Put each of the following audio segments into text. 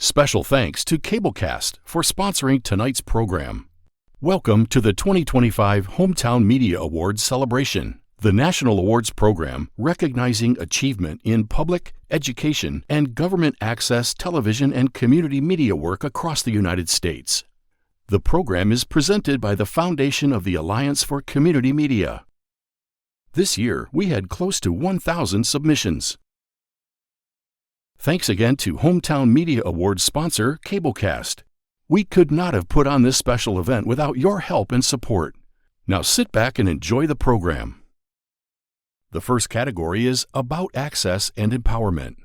Special thanks to Cablecast for sponsoring tonight's program. Welcome to the 2025 Hometown Media Awards celebration, the national awards program recognizing achievement in public, education, and government access television and community media work across the United States. The program is presented by the Foundation of the Alliance for Community Media. This year, we had close to 1,000 submissions. Thanks again to Hometown Media Awards sponsor Cablecast. We could not have put on this special event without your help and support. Now sit back and enjoy the program. The first category is About Access and Empowerment.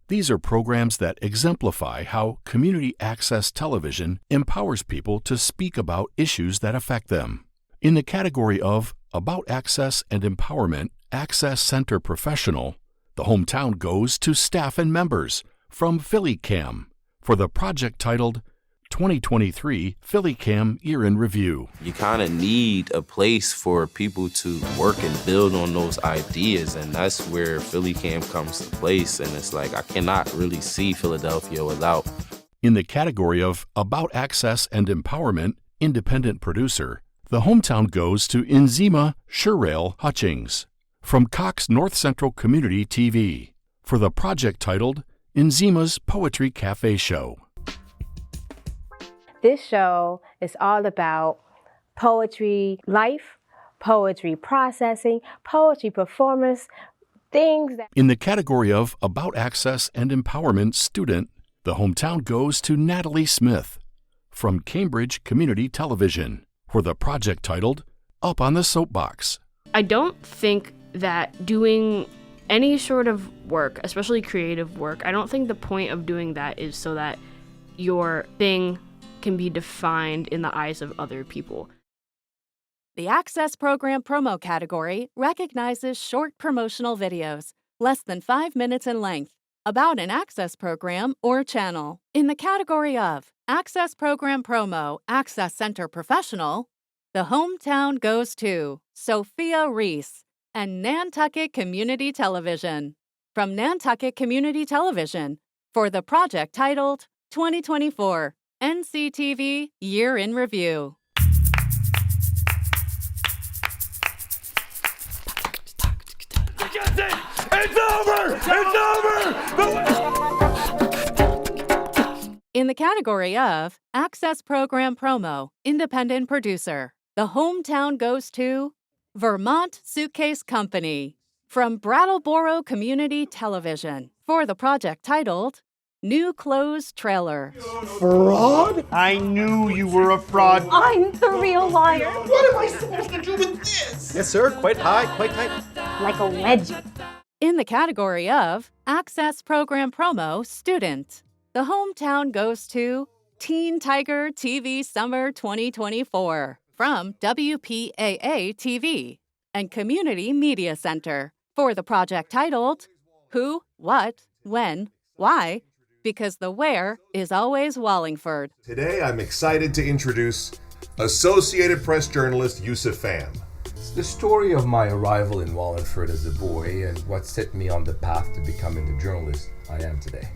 These are programs that exemplify how community access television empowers people to speak about issues that affect them. In the category of About Access and Empowerment, Access Center Professional, the hometown goes to staff and members from PhillyCam for the project titled 2023 PhillyCam Year in Review. You kind of need a place for people to work and build on those ideas, and that's where PhillyCam comes to place, and it's like I cannot really see Philadelphia without. In the category of About Access and Empowerment, Independent Producer, the hometown goes to Inzima Sherrail Hutchings from Cox North Central Community TV for the project titled Inzima's Poetry Cafe Show. This show is all about poetry life, poetry processing, poetry performance, things that... In the category of About Access and Empowerment Student, the hometown goes to Natalie Smith from Cambridge Community Television for the project titled Up on the Soapbox. I don't think that doing any sort of work, especially creative work, I don't think the point of doing that is so that your thing can be defined in the eyes of other people. The Access Program promo category recognizes short promotional videos, less than 5 minutes in length, about an Access program or channel. In the category of Access Program Promo, Access Center Professional, the hometown goes to Sophia Reese and Nantucket Community Television. From Nantucket Community Television for the project titled 2024 NCTV Year in Review. It's over! It's over! In the category of Access Program Promo, Independent Producer, the hometown goes to Vermont Suitcase Company from Brattleboro Community Television for the project titled New Clothes Trailer. Fraud? I knew you were a fraud. I'm the real liar. What am I supposed to do with this? Yes, sir. Quite high, quite tight. Like a wedge. In the category of Access Program Promo Student, the hometown goes to Teen Tiger TV Summer 2024 from WPAA TV and Community Media Center for the project titled Who, What, When, Why, because the where is always Wallingford. Today, I'm excited to introduce Associated Press journalist Yusuf Pham. It's the story of my arrival in Wallingford as a boy and what set me on the path to becoming the journalist I am today.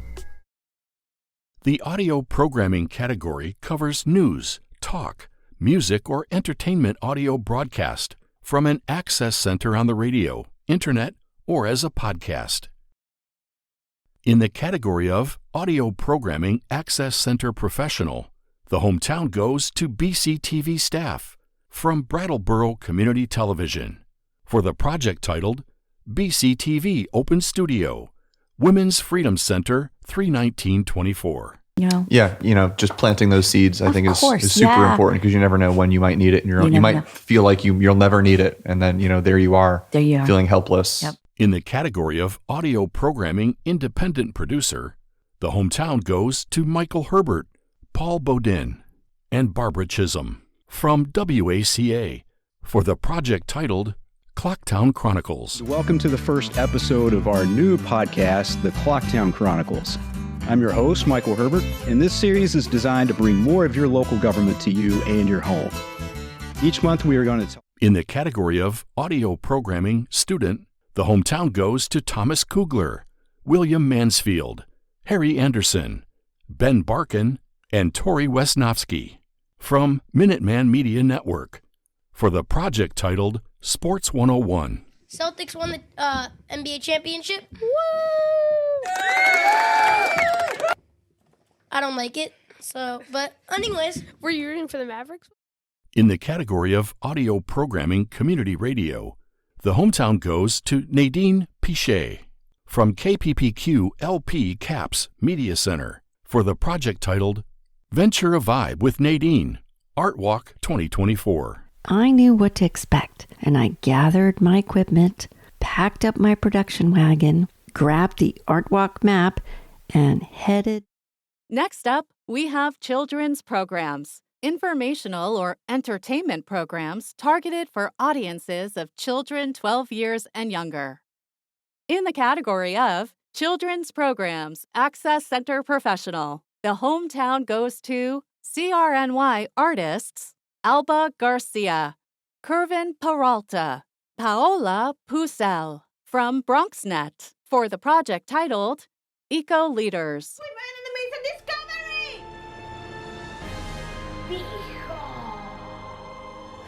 The audio programming category covers news, talk, music, or entertainment audio broadcast from an access center on the radio, internet, or as a podcast. In the category of Audio Programming Access Center Professional, the hometown goes to BCTV staff from Brattleboro Community Television for the project titled BCTV Open Studio, Women's Freedom Center 31924. Yeah, just planting those seeds, I think is super important because you never know when you might need it in your own. You might feel like you'll never need it, and then, there you are feeling helpless. Yep. In the category of Audio Programming Independent Producer, the hometown goes to Michael Herbert, Paul Bodin, and Barbara Chisholm from WACA for the project titled Clocktown Chronicles. Welcome to the first episode of our new podcast, The Clocktown Chronicles. I'm your host, Michael Herbert, and this series is designed to bring more of your local government to you and your home. Each month we are going to... In the category of Audio Programming Student, the hometown goes to Thomas Kugler, William Mansfield, Harry Anderson, Ben Barkin, and Tori Wesnowski. From Minuteman Media Network for the project titled Sports 101. Celtics won the NBA championship. Woo! I don't like it. But anyways. Were you rooting for the Mavericks? In the category of audio programming community radio, the hometown goes to Nadine Pichet from KPPQ LP CAPS Media Center for the project titled Venture a Vibe with Nadine, Art Walk 2024. I knew what to expect, and I gathered my equipment, packed up my production wagon, grabbed the Art Walk map, and headed. Next up, we have children's programs, informational or entertainment programs targeted for audiences of children 12 years and younger. In the category of Children's Programs, Access Center Professional, the hometown goes to CRNY artists Alba Garcia, Kervin Peralta, Paola Pucel from BronxNet for the project titled Eco Leaders.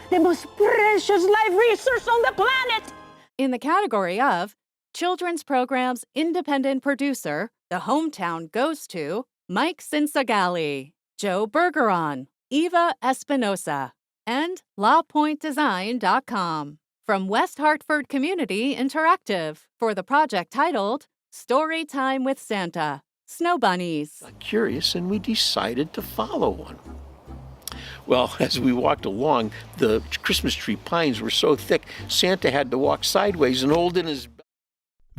The most precious life resource on the planet! In the category of Children's Programs Independent Producer, the hometown goes to Mike Cinsagalli, Joe Bergeron, Eva Espinosa, and LawPointDesign.com from West Hartford Community Interactive for the project titled Story Time with Santa, Snow Bunnies. Curious, and we decided to follow one. Well, as we walked along, the Christmas tree pines were so thick, Santa had to walk sideways and hold in his...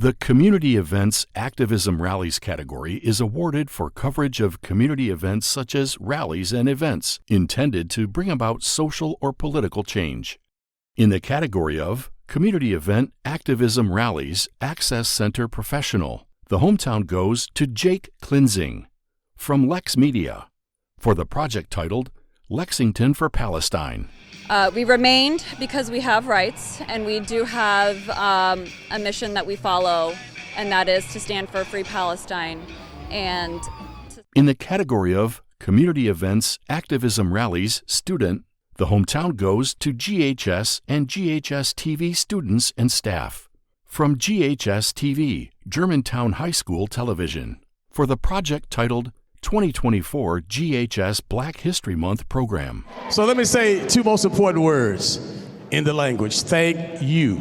The Community Events Activism Rallies category is awarded for coverage of community events such as rallies and events intended to bring about social or political change. In the category of Community Event Activism Rallies Access Center Professional, the hometown goes to Jake Klinzing from Lex Media for the project titled Lexington for Palestine. We remained because we have rights, and we do have a mission that we follow, and that is to stand for free Palestine. In the category of Community Events Activism Rallies Student, the hometown goes to GHS and GHS TV students and staff. From GHS TV, Germantown High School Television, for the project titled 2024 GHS Black History Month program. So let me say two most important words in the language. Thank you.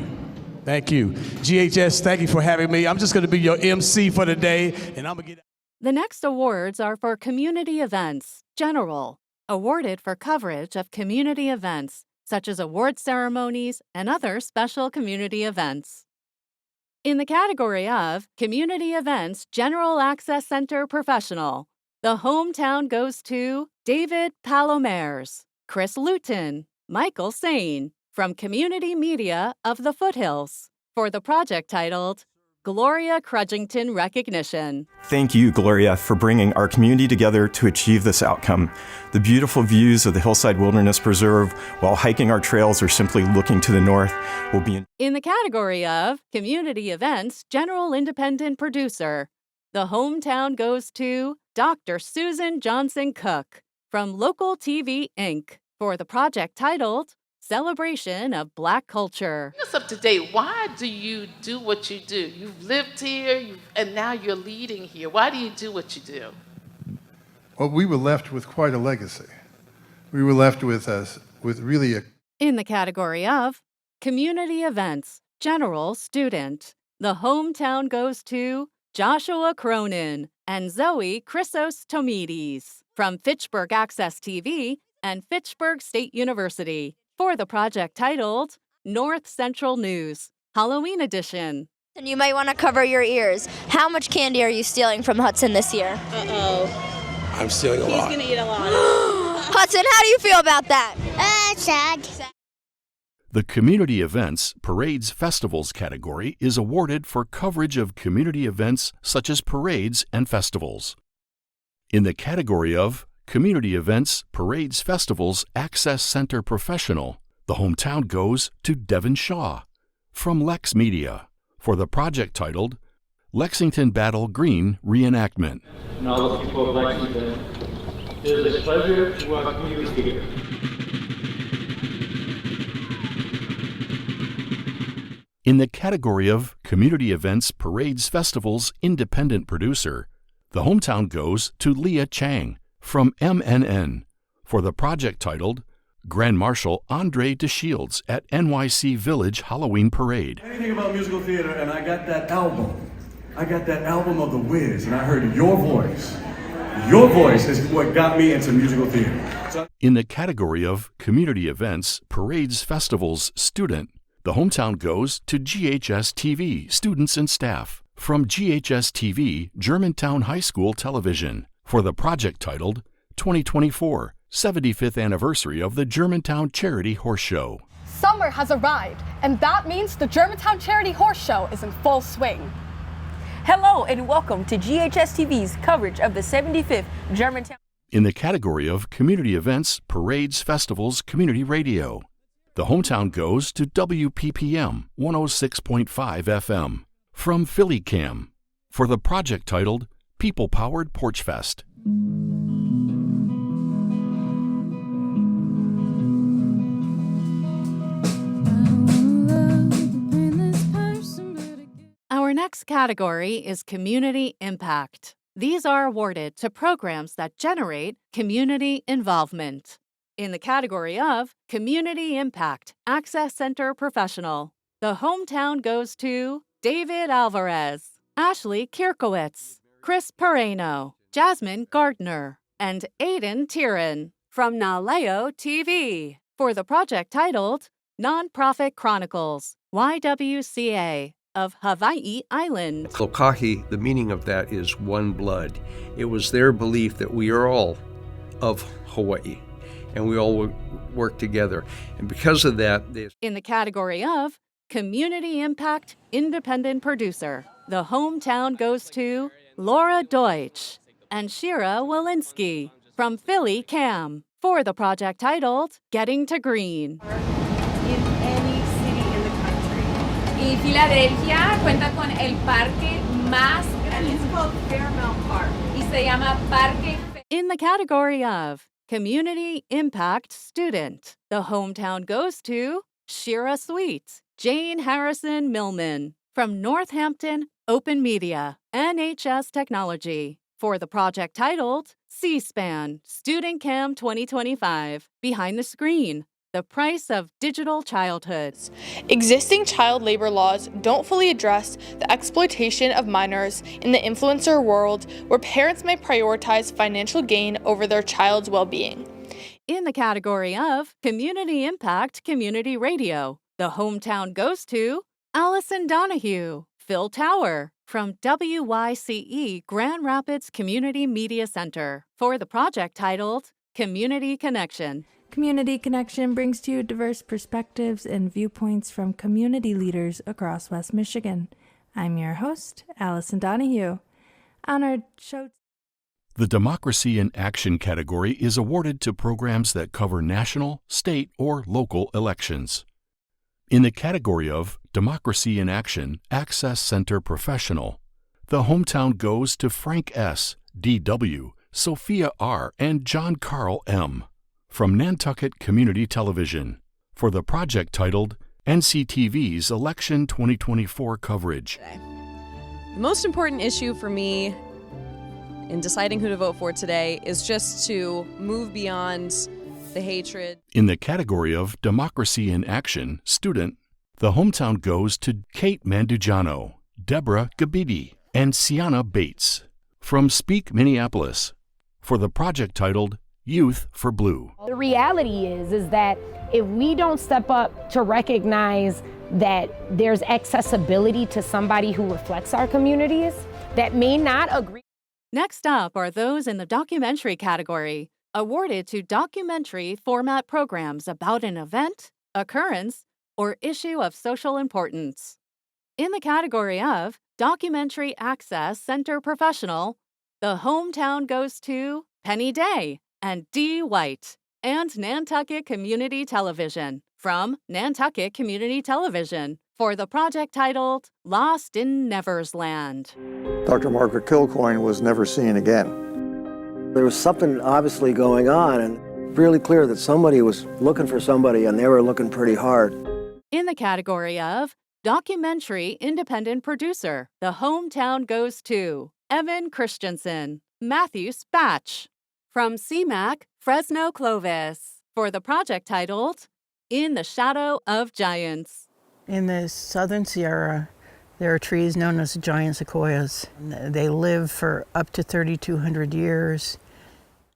Thank you. GHS, thank you for having me. I'm just going to be your MC for the day, and I'm going to get... The next awards are for community events, general, awarded for coverage of community events, such as award ceremonies and other special community events. In the category of Community Events General Access Center Professional, the hometown goes to David Palomares, Chris Luton, Michael Sane from Community Media of the Foothills for the project titled Gloria Crudgington Recognition. Thank you, Gloria, for bringing our community together to achieve this outcome. The beautiful views of the Hillside Wilderness Preserve while hiking our trails or simply looking to the north will be in the category of Community Events General Independent Producer. The hometown goes to Dr. Susan Johnson Cook from Local TV Inc. for the project titled Celebration of Black Culture. Bring us up to date. Why do you do what you do? You've lived here, and now you're leading here. Why do you do what you do? Well, we were left with quite a legacy. We were left with really a... In the category of Community Events General Student, the hometown goes to Joshua Cronin and Zoe Chrysostomides from Fitchburg Access TV and Fitchburg State University for the project titled North Central News, Halloween Edition. And you might want to cover your ears. How much candy are you stealing from Hudson this year? Uh-oh. I'm stealing a lot. He's going to eat a lot. Hudson, how do you feel about that? Sad. The Community Events, Parades, Festivals category is awarded for coverage of community events such as parades and festivals. In the category of Community Events, Parades, Festivals, Access Center Professional, the hometown goes to Devin Shaw from Lex Media for the project titled Lexington Battle Green reenactment. And all of the people of Lexington, it is a pleasure to welcome you here. In the category of Community Events, Parades, Festivals, Independent Producer, the hometown goes to Leah Chang from MNN for the project titled Grand Marshal Andre DeShields at NYC Village Halloween Parade. Anything about musical theater, and I got that album. I got that album of The Wiz, and I heard your voice. Your voice is what got me into musical theater. In the category of Community Events, Parades, Festivals, Student, the hometown goes to GHS TV, students and staff, from GHS TV, Germantown High School Television, for the project titled 2024 75th Anniversary of the Germantown Charity Horse Show. Summer has arrived, and that means the Germantown Charity Horse Show is in full swing. Hello and welcome to GHS TV's coverage of the 75th Germantown. In the category of Community Events, Parades, Festivals, Community Radio, the hometown goes to WPPM 106.5 FM from Philly Cam for the project titled People Powered Porch Fest. Our next category is Community Impact. These are awarded to programs that generate community involvement. In the category of Community Impact Access Center Professional, the hometown goes to David Alvarez, Ashley Kierkowitz, Chris Pereno, Jasmine Gardner, and Aiden Tiran from Naleo TV for the project titled Nonprofit Chronicles, YWCA of Hawaii Island. Lokahi, the meaning of that is one blood. It was their belief that we are all of Hawaii and we all work together. And because of that, in the category of Community Impact Independent Producer, the hometown goes to Laura Deutsch and Shira Walensky from Philly Cam for the project titled Getting to Green. In any city in the country. Y Filadelfia cuenta con el parque más grande. And it's called Fairmount Park. Y se llama Parque. In the category of Community Impact Student, the hometown goes to Shira Sweet, Jane Harrison Millman from Northampton Open Media, NHS Technology, for the project titled C-SPAN Student Cam 2025, Behind the Screen, the Price of Digital Childhood. Existing child labor laws don't fully address the exploitation of minors in the influencer world where parents may prioritize financial gain over their child's well-being. In the category of Community Impact Community Radio, the hometown goes to Allison Donahue, Phil Tower from WYCE Grand Rapids Community Media Center for the project titled Community Connection. Community Connection brings to you diverse perspectives and viewpoints from community leaders across West Michigan. I'm your host, Allison Donahue. On our show, the Democracy in Action category is awarded to programs that cover national, state, or local elections. In the category of Democracy in Action Access Center Professional, the hometown goes to Frank S., D.W., Sophia R., and John Carl M. from Nantucket Community Television for the project titled NCTV's Election 2024 Coverage. The most important issue for me in deciding who to vote for today is just to move beyond the hatred. In the category of Democracy in Action Student, the hometown goes to Kate Mandugiano, Deborah Gabidi, and Sienna Bates from Speak Minneapolis for the project titled Youth for Blue. The reality is that if we don't step up to recognize that there's accessibility to somebody who reflects our communities that may not agree. Next up are those in the documentary category, awarded to documentary format programs about an event, occurrence, or issue of social importance. In the category of Documentary Access Center Professional, the hometown goes to Penny Day and Dee White and Nantucket Community Television from Nantucket Community Television for the project titled Lost in Never's Land. Dr. Margaret Kilcoyne was never seen again. There was something obviously going on, and really clear that somebody was looking for somebody, and they were looking pretty hard. In the category of Documentary Independent Producer, the hometown goes to Evan Christensen, Matthew Spatch. From CMAC, Fresno Clovis, for the project titled In the Shadow of Giants. In the southern Sierra, there are trees known as giant sequoias. They live for up to 3,200 years.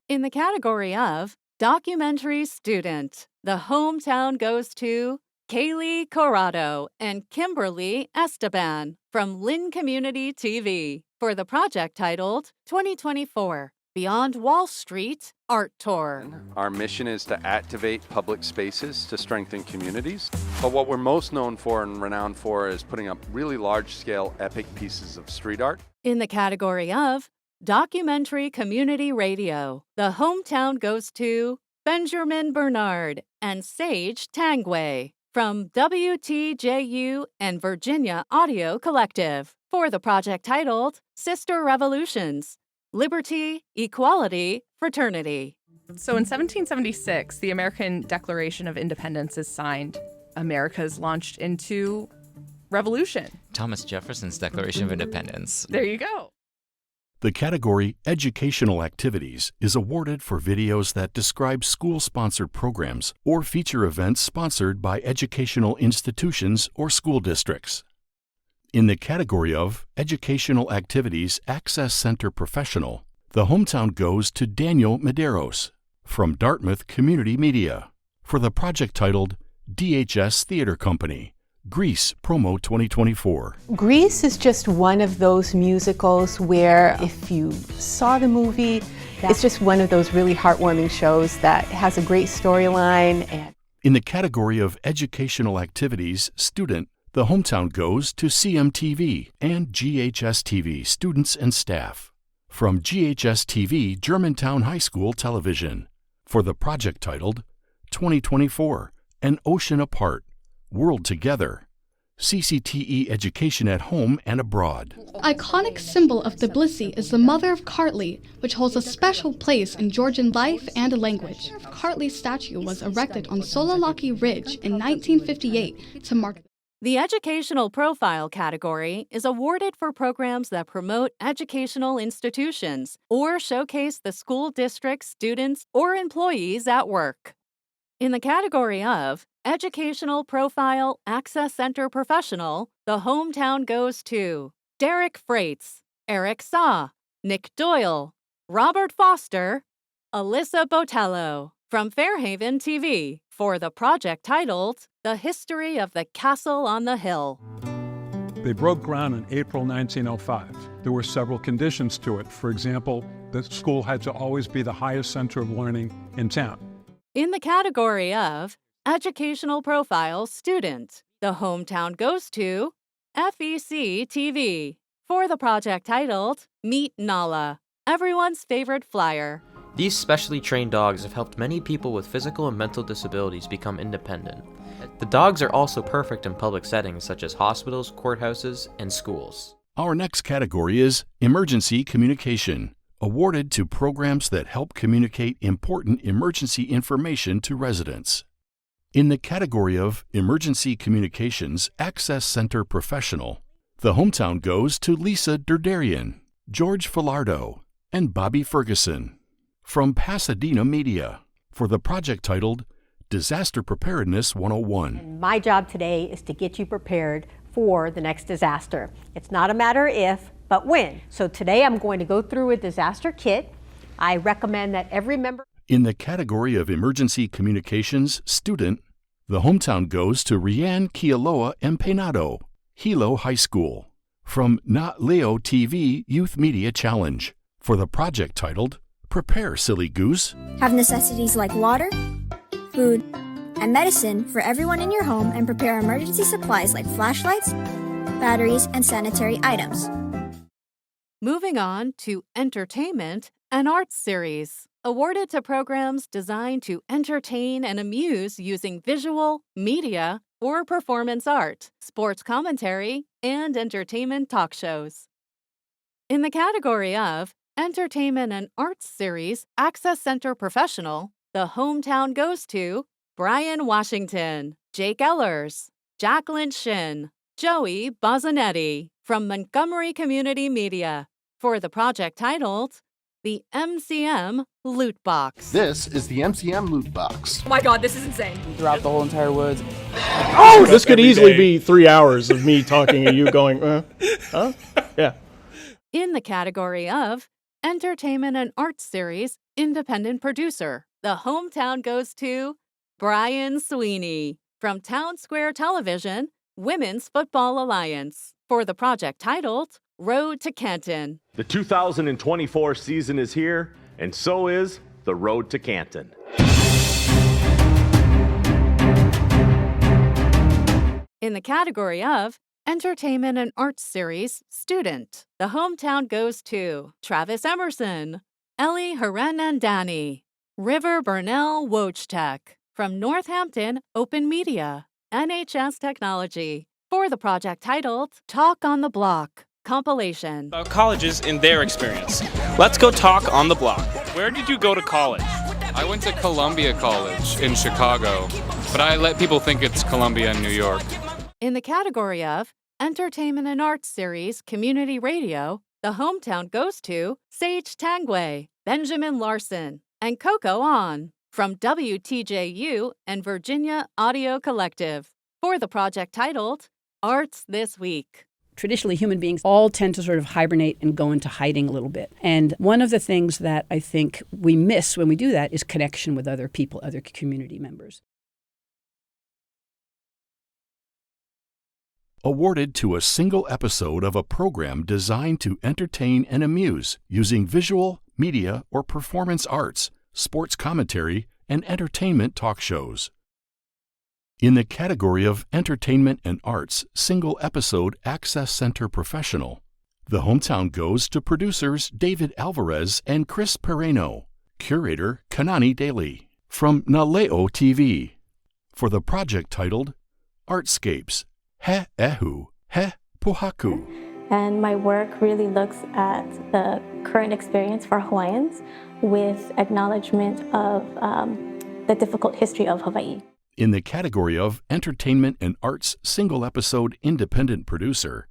In the category of Documentary Student, the hometown goes to Kaylee Corrado and Kimberly Esteban from Lynn Community TV for the project titled 2024 Beyond Wall Street Art Tour. Our mission is to activate public spaces to strengthen communities. But what we're most known for and renowned for is putting up really large-scale epic pieces of street art. In the category of Documentary Community Radio, the hometown goes to Benjamin Bernard and Sage Tangway from WTJU and Virginia Audio Collective for the project titled Sister Revolutions, Liberty, Equality, Fraternity. So in 1776, the American Declaration of Independence is signed. America is launched into revolution. Thomas Jefferson's Declaration of Independence. There you go. The category Educational Activities is awarded for videos that describe school-sponsored programs or feature events sponsored by educational institutions or school districts. In the category of Educational Activities Access Center Professional, the hometown goes to Daniel Medeiros from Dartmouth Community Media for the project titled DHS Theater Company, Grease Promo 2024. Grease is just one of those musicals where if you saw the movie, it's just one of those really heartwarming shows that has a great storyline. And in the category of Educational Activities Student, the hometown goes to CMTV and GHS-TV students and staff from GHS-TV Germantown High School Television for the project titled 2024 An Ocean Apart, World Together, CCTE Education at Home and Abroad. Iconic symbol of Tbilisi is the Mother of Kartli, which holds a special place in Georgian life and language. Kartli's statue was erected on Solalaki Ridge in 1958 to mark. The Educational Profile category is awarded for programs that promote educational institutions or showcase the school district's students or employees at work. In the category of Educational Profile Access Center Professional, the hometown goes to Derek Freitz, Eric Saw, Nick Doyle, Robert Foster, Alyssa Botello from Fairhaven TV for the project titled The History of the Castle on the Hill. They broke ground in April 1905. There were several conditions to it. For example, the school had to always be the highest center of learning in town. In the category of Educational Profile Student, the hometown goes to FEC TV for the project titled Meet Nala, everyone's favorite flyer. These specially trained dogs have helped many people with physical and mental disabilities become independent. The dogs are also perfect in public settings such as hospitals, courthouses, and schools. Our next category is Emergency Communication, awarded to programs that help communicate important emergency information to residents. In the category of Emergency Communications Access Center Professional, the hometown goes to Lisa Derderian, George Filardo, and Bobby Ferguson from Pasadena Media for the project titled Disaster Preparedness 101. My job today is to get you prepared for the next disaster. It's not a matter if, but when. So today I'm going to go through a disaster kit. I recommend that every member... In the category of Emergency Communications Student, the hometown goes to Rianne Kialoa Empeñado, Hilo High School, from Not Leo TV Youth Media Challenge for the project titled Prepare, Silly Goose. Have necessities like water, food, and medicine for everyone in your home and prepare emergency supplies like flashlights, batteries, and sanitary items. Moving on to Entertainment and Arts Series, awarded to programs designed to entertain and amuse using visual, media, or performance art, sports commentary, and entertainment talk shows. In the category of Entertainment and Arts Series Access Center Professional, the hometown goes to Brian Washington, Jake Ellers, Jacqueline Shin, Joey Bozzanetti from Montgomery Community Media for the project titled The MCM Loot Box. This is the MCM Loot Box. Oh my god, this is insane. Throughout the whole entire woods. Oh, this could easily be 3 hours of me talking and you going, huh? Yeah. In the category of Entertainment and Arts Series Independent Producer, the hometown goes to Brian Sweeney from Town Square Television Women's Football Alliance for the project titled Road to Canton. The 2024 season is here, and so is the Road to Canton. In the category of Entertainment and Arts Series Student, the hometown goes to Travis Emerson, Ellie Haranandani, River Burnell Wojtek from Northampton Open Media, NHS Technology, for the project titled Talk on the Block compilation. About colleges in their experience. Let's go talk on the block. Where did you go to college? I went to Columbia College in Chicago, but I let people think it's Columbia in New York. In the category of Entertainment and Arts Series Community Radio, the hometown goes to Sage Tangway, Benjamin Larson, and Coco On from WTJU and Virginia Audio Collective for the project titled Arts This Week. Traditionally, human beings all tend to sort of hibernate and go into hiding a little bit. And one of the things that I think we miss when we do that is connection with other people, other community members. Awarded to a single episode of a program designed to entertain and amuse using visual, media, or performance arts, sports commentary, and entertainment talk shows. In the category of Entertainment and Arts Single Episode Access Center Professional, the hometown goes to producers David Alvarez and Chris Pereno, curator Kanani Daly from Naleo TV, for the project titled Artscapes, He Ehu, He Puhaku. And my work really looks at the current experience for Hawaiians with acknowledgement of the difficult history of Hawaii. In the category of Entertainment and Arts Single Episode Independent Producer,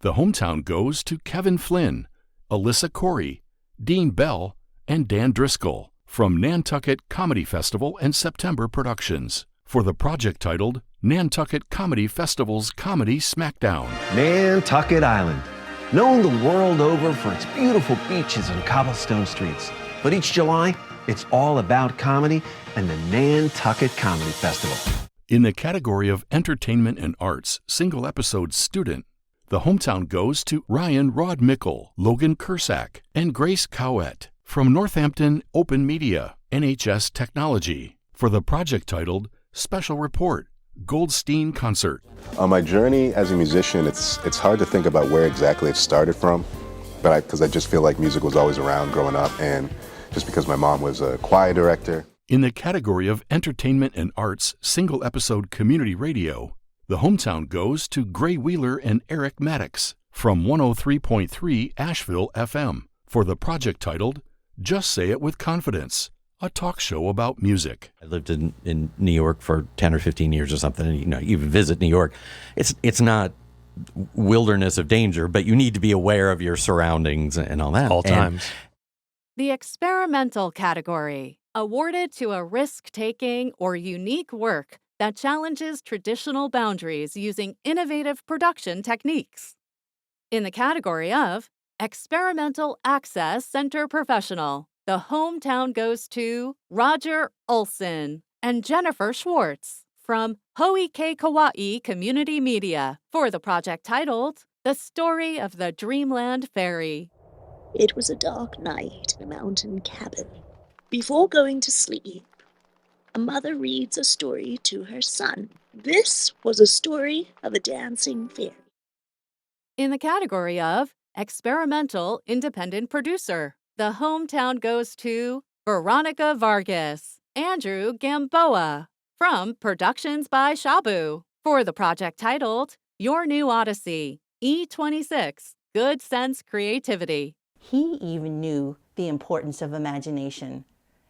the hometown goes to Kevin Flynn, Alyssa Corey, Dean Bell, and Dan Driscoll from Nantucket Comedy Festival and September Productions for the project titled Nantucket Comedy Festival's Comedy Smackdown. Nantucket Island, known the world over for its beautiful beaches and cobblestone streets. But each July, it's all about comedy and the Nantucket Comedy Festival. In the category of Entertainment and Arts Single Episode Student, the hometown goes to Ryan Rodmickle, Logan Kursak, and Grace Cowett from Northampton Open Media, NHS Technology, for the project titled Special Report, Goldstein Concert. On my journey as a musician, it's hard to think about where exactly it started from, but because I just feel like music was always around growing up, and just because my mom was a choir director. In the category of Entertainment and Arts Single Episode Community Radio, the hometown goes to Gray Wheeler and Eric Maddox from 103.3 Asheville FM for the project titled Just Say It With Confidence, a talk show about music. I lived in New York for 10 or 15 years or something, and you visit New York. It's not wilderness of danger, but you need to be aware of your surroundings and all that. All times. The experimental category, awarded to a risk-taking or unique work that challenges traditional boundaries using innovative production techniques. In the category of Experimental Access Center Professional, the hometown goes to Roger Olson and Jennifer Schwartz from Hoike Kauai Community Media for the project titled The Story of the Dreamland Ferry. It was a dark night in a mountain cabin. Before going to sleep, a mother reads a story to her son. This was a story of a dancing fairy. In the category of Experimental Independent Producer. The hometown goes to Veronica Vargas, Andrew Gamboa, from Productions by Shabu, for the project titled Your New Odyssey, E26, Good Sense Creativity. He even knew the importance of imagination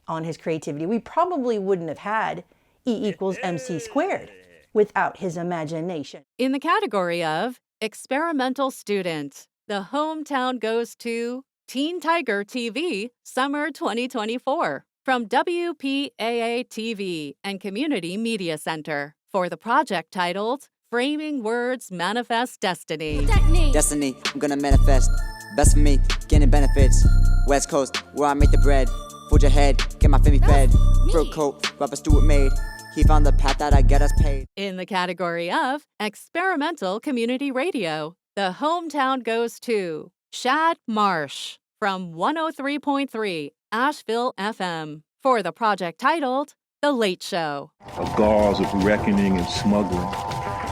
on his creativity. We probably wouldn't have had E equals MC squared without his imagination. In the category of Experimental Student, the hometown goes to Teen Tiger TV Summer 2024 from WPAA TV and Community Media Center for the project titled Framing Words Manifest Destiny. Destiny, I'm gonna manifest. Best for me, getting benefits. West Coast, where I make the bread. Fold your head, get my family fed. Fur coat, Robert Stewart made. He found the path that I get us paid. In the category of Experimental Community Radio, the hometown goes to Shad Marsh from 103.3 Asheville FM for the project titled The Late Show. A gauze of reckoning and smuggling.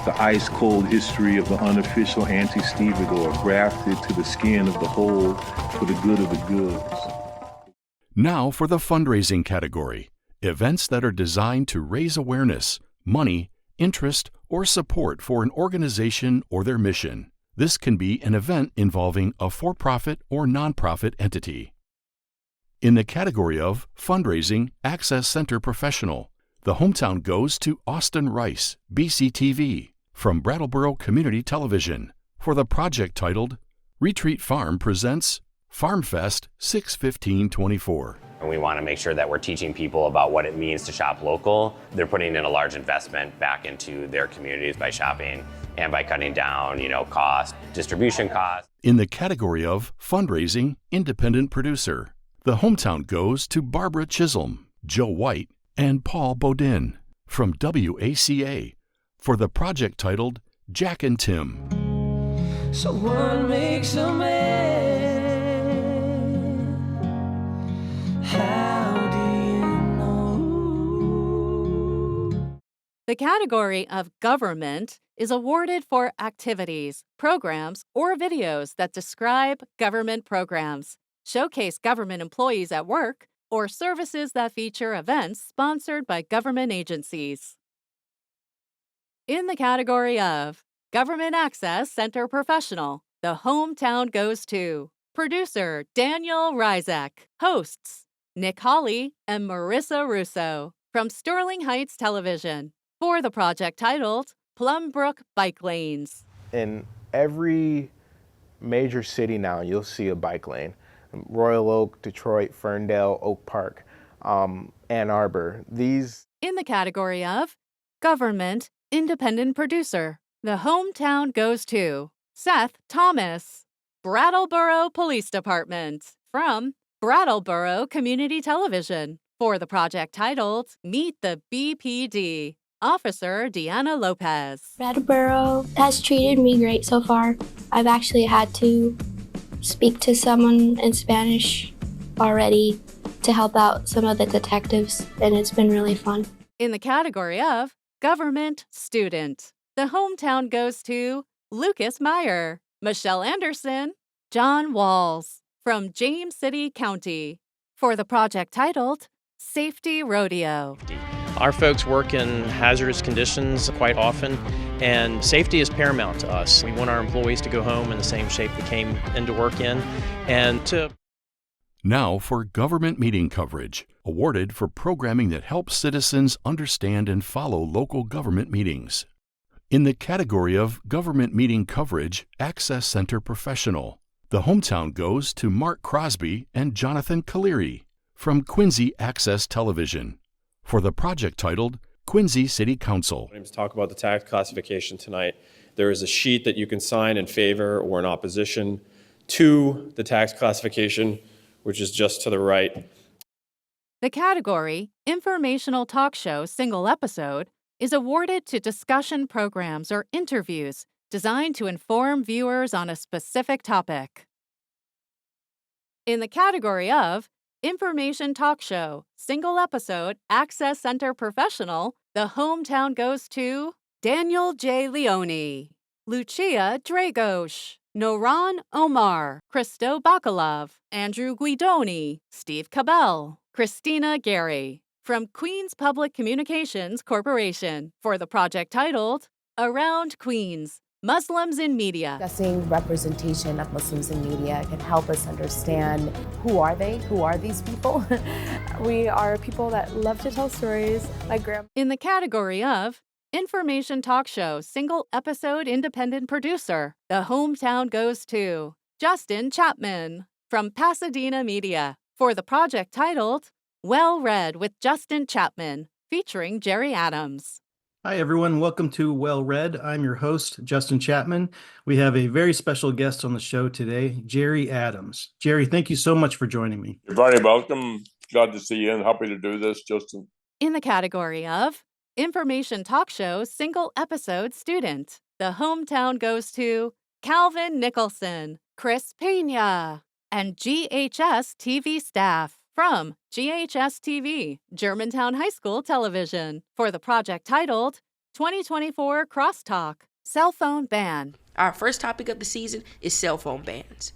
The ice-cold history of the unofficial anti-stevedore grafted to the skin of the whole for the good of the goods. Now for the fundraising category. Events that are designed to raise awareness, money, interest, or support for an organization or their mission. This can be an event involving a for-profit or nonprofit entity. In the category of Fundraising Access Center Professional, the hometown goes to Austin Rice, BCTV, from Brattleboro Community Television, for the project titled Retreat Farm Presents FarmFest 6/15/24. And we want to make sure that we're teaching people about what it means to shop local. They're putting in a large investment back into their communities by shopping and by cutting down, cost, distribution costs. In the category of Fundraising Independent Producer, the hometown goes to Barbara Chisholm, Joe White, and Paul Bodin from WACA for the project titled Jack and Tim. So what makes a man? How do you know? The category of Government is awarded for activities, programs, or videos that describe government programs, showcase government employees at work, or services that feature events sponsored by government agencies. In the category of Government Access Center Professional, the hometown goes to producer Daniel Rizek, hosts Nick Hawley and Marissa Russo from Sterling Heights Television for the project titled Plumbrook Bike Lanes. In every major city now, you'll see a bike lane. Royal Oak, Detroit, Ferndale, Oak Park, Ann Arbor. These. In the category of Government Independent Producer, the hometown goes to Seth Thomas, Brattleboro Police Department, from Brattleboro Community Television, for the project titled Meet the BPD, Officer Deanna Lopez. Brattleboro has treated me great so far. I've actually had to speak to someone in Spanish already to help out some of the detectives, and it's been really fun. In the category of Government Student, the hometown goes to Lucas Meyer, Michelle Anderson, John Walls, from James City County, for the project titled Safety Rodeo. Our folks work in hazardous conditions quite often, and safety is paramount to us. We want our employees to go home in the same shape they came into work in, and to... Now for Government Meeting Coverage, awarded for programming that helps citizens understand and follow local government meetings. In the category of Government Meeting Coverage Access Center Professional, the hometown goes to Mark Crosby and Jonathan Caleri from Quincy Access Television for the project titled Quincy City Council. My name is talk about the tax classification tonight. There is a sheet that you can sign in favor or in opposition to the tax classification, which is just to the right. The category Informational Talk Show Single Episode is awarded to discussion programs or interviews designed to inform viewers on a specific topic. In the category of Information Talk Show Single Episode Access Center Professional, the hometown goes to Daniel J. Leone, Lucia Dragos, Noran Omar, Christo Bakalov, Andrew Guidoni, Steve Cabell, Christina Gary. From Queens Public Communications Corporation for the project titled Around Queens, Muslims in Media. Discussing representation of Muslims in media can help us understand who are they, who are these people. We are people that love to tell stories. My grandma. In the category of Information Talk Show Single Episode Independent Producer, the hometown goes to Justin Chapman from Pasadena Media for the project titled Well Read with Justin Chapman, featuring Jerry Adams. Hi, everyone. Welcome to Well Read. I'm your host, Justin Chapman. We have a very special guest on the show today, Jerry Adams. Jerry, thank you so much for joining me. You're very welcome. Glad to see you and happy to do this, Justin. In the category of Information Talk Show Single Episode Student, the hometown goes to Calvin Nicholson, Chris Pena, and GHS TV staff from GHS TV, Germantown High School Television, for the project titled 2024 Crosstalk, Cell Phone Ban. Our first topic of the season is cell phone bans.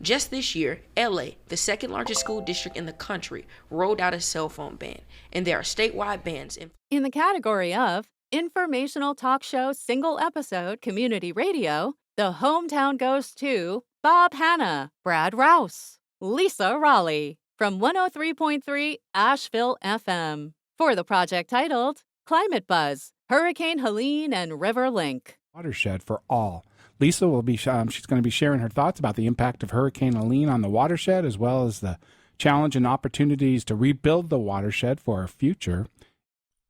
Just this year, LA, the second largest school district in the country, rolled out a cell phone ban, and there are statewide bans. In the category of Informational Talk Show Single Episode Community Radio, the hometown goes to Bob Hanna, Brad Rouse, Lisa Raleigh, from 103.3 Asheville FM, for the project titled Climate Buzz, Hurricane Helene and River Link. Watershed for all. Lisa will be, she's going to be sharing her thoughts about the impact of Hurricane Helene on the watershed, as well as the challenge and opportunities to rebuild the watershed for our future.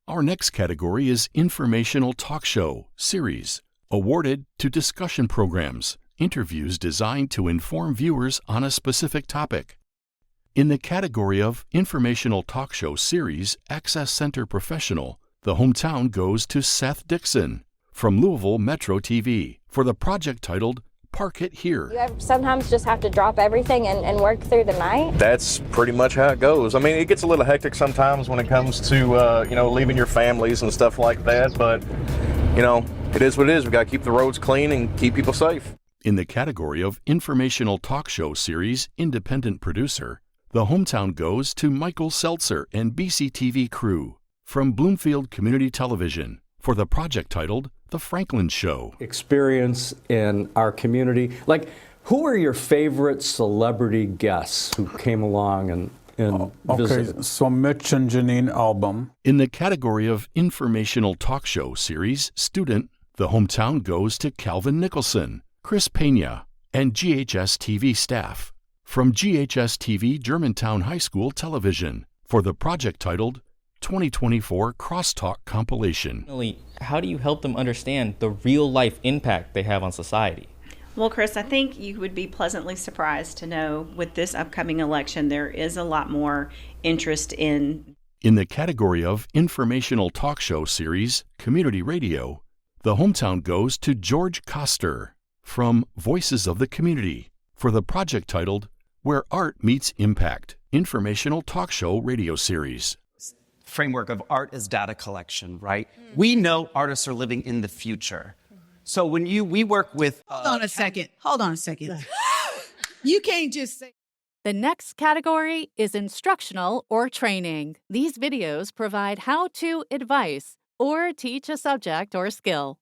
Our next category is Informational Talk Show Series, awarded to discussion programs, interviews designed to inform viewers on a specific topic. In the category of Informational Talk Show Series Access Center Professional, the hometown goes to Seth Dixon from Louisville Metro TV for the project titled Park It Here. You sometimes just have to drop everything and work through the night. That's pretty much how it goes. I mean, it gets a little hectic sometimes when it comes to, leaving your families and stuff like that, but, it is what it is. We got to keep the roads clean and keep people safe. In the category of Informational Talk Show Series Independent Producer, the hometown goes to Michael Seltzer and BCTV crew from Bloomfield Community Television for the project titled The Franklin Show. Experience in our community. Like, who are your favorite celebrity guests who came along and visited? Okay, so Mitch and Janine Album. In the category of Informational Talk Show Series Student, the hometown goes to Calvin Nicholson, Chris Pena, and GHS TV staff from GHS TV Germantown High School Television for the project titled 2024 Crosstalk Compilation. How do you help them understand the real-life impact they have on society? Well, Chris, I think you would be pleasantly surprised to know with this upcoming election, there is a lot more interest in. In the category of Informational Talk Show Series Community Radio, the hometown goes to George Koster from Voices of the Community for the project titled Where Art Meets Impact, Informational Talk Show Radio Series. Framework of art as data collection, right? We know artists are living in the future. So when we work with... Hold on a second. You can't just say... The next category is Instructional or Training. These videos provide how-to advice or teach a subject or skill.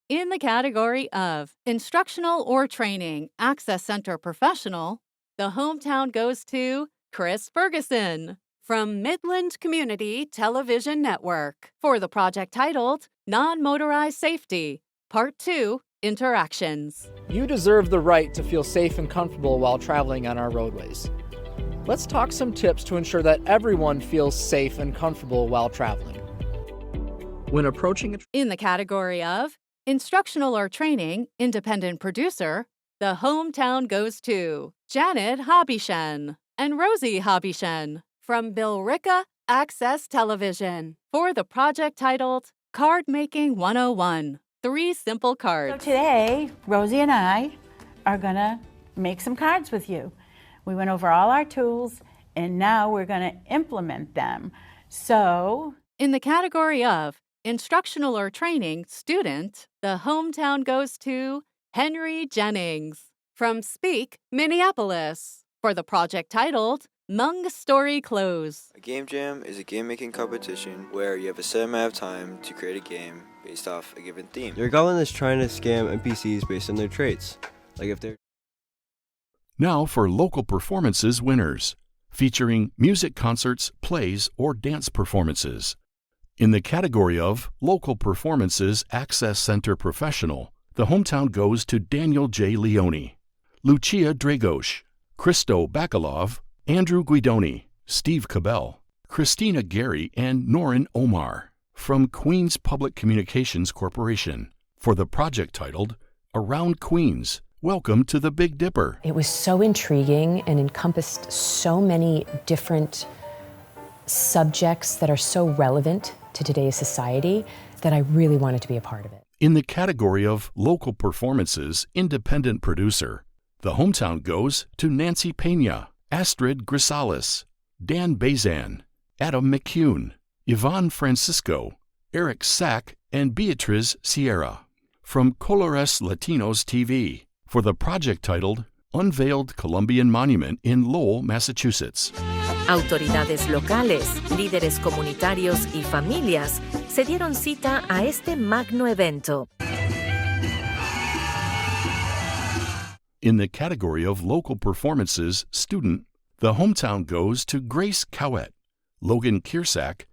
In the category of Instructional or Training Access Center Professional, the hometown goes to Chris Ferguson from Midland Community Television Network for the project titled Non-Motorized Safety, Part 2, Interactions. You deserve the right to feel safe and comfortable while traveling on our roadways. Let's talk some tips to ensure that everyone feels safe and comfortable while traveling. When approaching In the category of Instructional or Training Independent Producer, the hometown goes to Janet Hobyshen and Rosie Hobyshen from Billerica Access Television for the project titled Card Making 101, 3 Simple Cards. So today, Rosie and I are going to make some cards with you. We went over all our tools, and now we're going to implement them. So, in the category of Instructional or Training Student, the hometown goes to Henry Jennings. From Speak, Minneapolis. For the project titled Mung Story Close. A game jam is a game-making competition where you have a set amount of time to create a game based off a given theme. Your goblin is trying to scam NPCs based on their traits. Like if they're... Now for local performances winners, featuring music concerts, plays, or dance performances. In the category of Local Performances Access Center Professional, the hometown goes to Daniel J. Leone, Lucia Dragos, Christo Bakalov, Andrew Guidoni, Steve Cabell, Christina Gary, and Norin Omar from Queens Public Communications Corporation for the project titled Around Queens, Welcome to the Big Dipper. It was so intriguing and encompassed so many different subjects that are so relevant to today's society that I really wanted to be a part of it. In the category of Local Performances Independent Producer, the hometown goes to Nancy Pena, Astrid Grisales, Dan Bazan, Adam McCune, Yvonne Francisco, Eric Sack, and Beatriz Sierra from Colores Latinos TV for the project titled Unveiled Colombian Monument in Lowell, Massachusetts. Autoridades locales, líderes comunitarios y familias se dieron cita a este magno evento. In the category of Local Performances Student, the hometown goes to Grace Cowett, Logan Kiersack,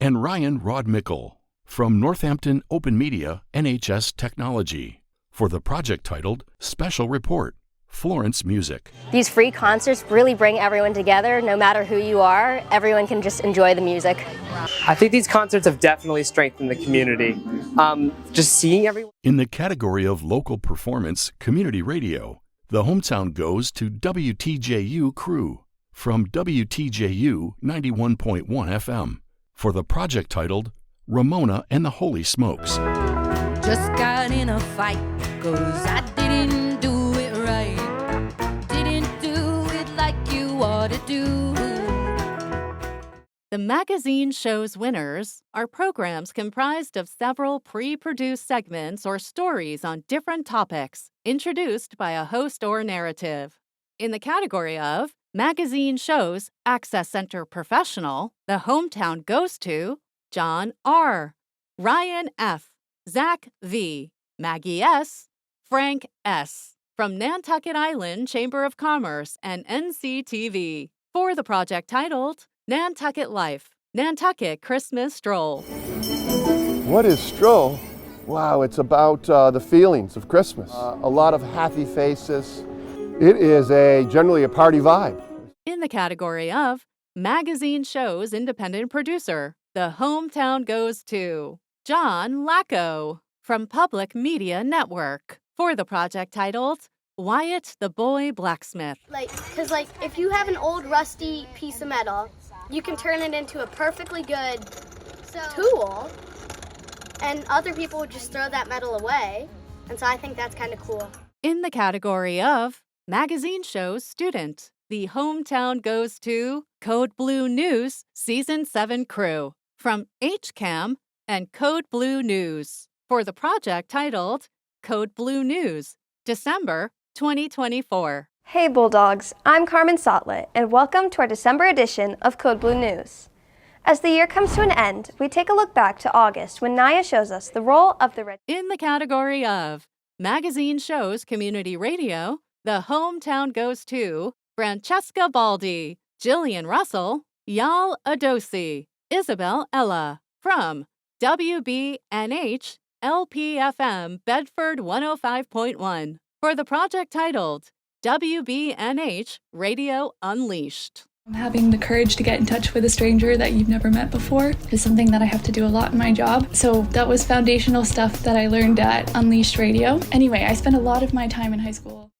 and Ryan Rodmickle from Northampton Open Media NHS Technology for the project titled Special Report, Florence Music. These free concerts really bring everyone together. No matter who you are, everyone can just enjoy the music. I think these concerts have definitely strengthened the community. Just seeing everyone. In the category of Local Performance Community Radio, the hometown goes to WTJU Crew from WTJU 91.1 FM for the project titled Ramona and the Holy Smokes. Just got in a fight, 'cause I didn't do it right. Didn't do it like you ought to do. The magazine show's winners are programs comprised of several pre-produced segments or stories on different topics, introduced by a host or narrative. In the category of Magazine Shows Access Center Professional, the hometown goes to John R., Ryan F., Zach V., Maggie S., Frank S. from Nantucket Island Chamber of Commerce and NCTV for the project titled Nantucket Life, Nantucket Christmas Stroll. What is Stroll? Wow, it's about the feelings of Christmas. A lot of happy faces. It is generally a party vibe. In the category of Magazine Shows Independent Producer, the hometown goes to John Lacko from Public Media Network for the project titled Wyatt the Boy Blacksmith. Because if you have an old rusty piece of metal, you can turn it into a perfectly good tool, and other people would just throw that metal away, and so I think that's kind of cool. In the category of Magazine Shows Student, the hometown goes to Code Blue News Season 7 crew from HCAM and Code Blue News for the project titled Code Blue News, December 2024. Hey Bulldogs, I'm Carmen Sotlet, and welcome to our December edition of Code Blue News. As the year comes to an end, we take a look back to August when Naya shows us the role of the red. In the category of Magazine Shows Community Radio, the hometown goes to Francesca Baldi, Jillian Russell, Yal Adosi, Isabel Ella from WBNH LPFM Bedford 105.1 for the project titled WBNH Radio Unleashed. Having the courage to get in touch with a stranger that you've never met before is something that I have to do a lot in my job. So that was foundational stuff that I learned at Unleashed Radio. Anyway, I spent a lot of my time in high school.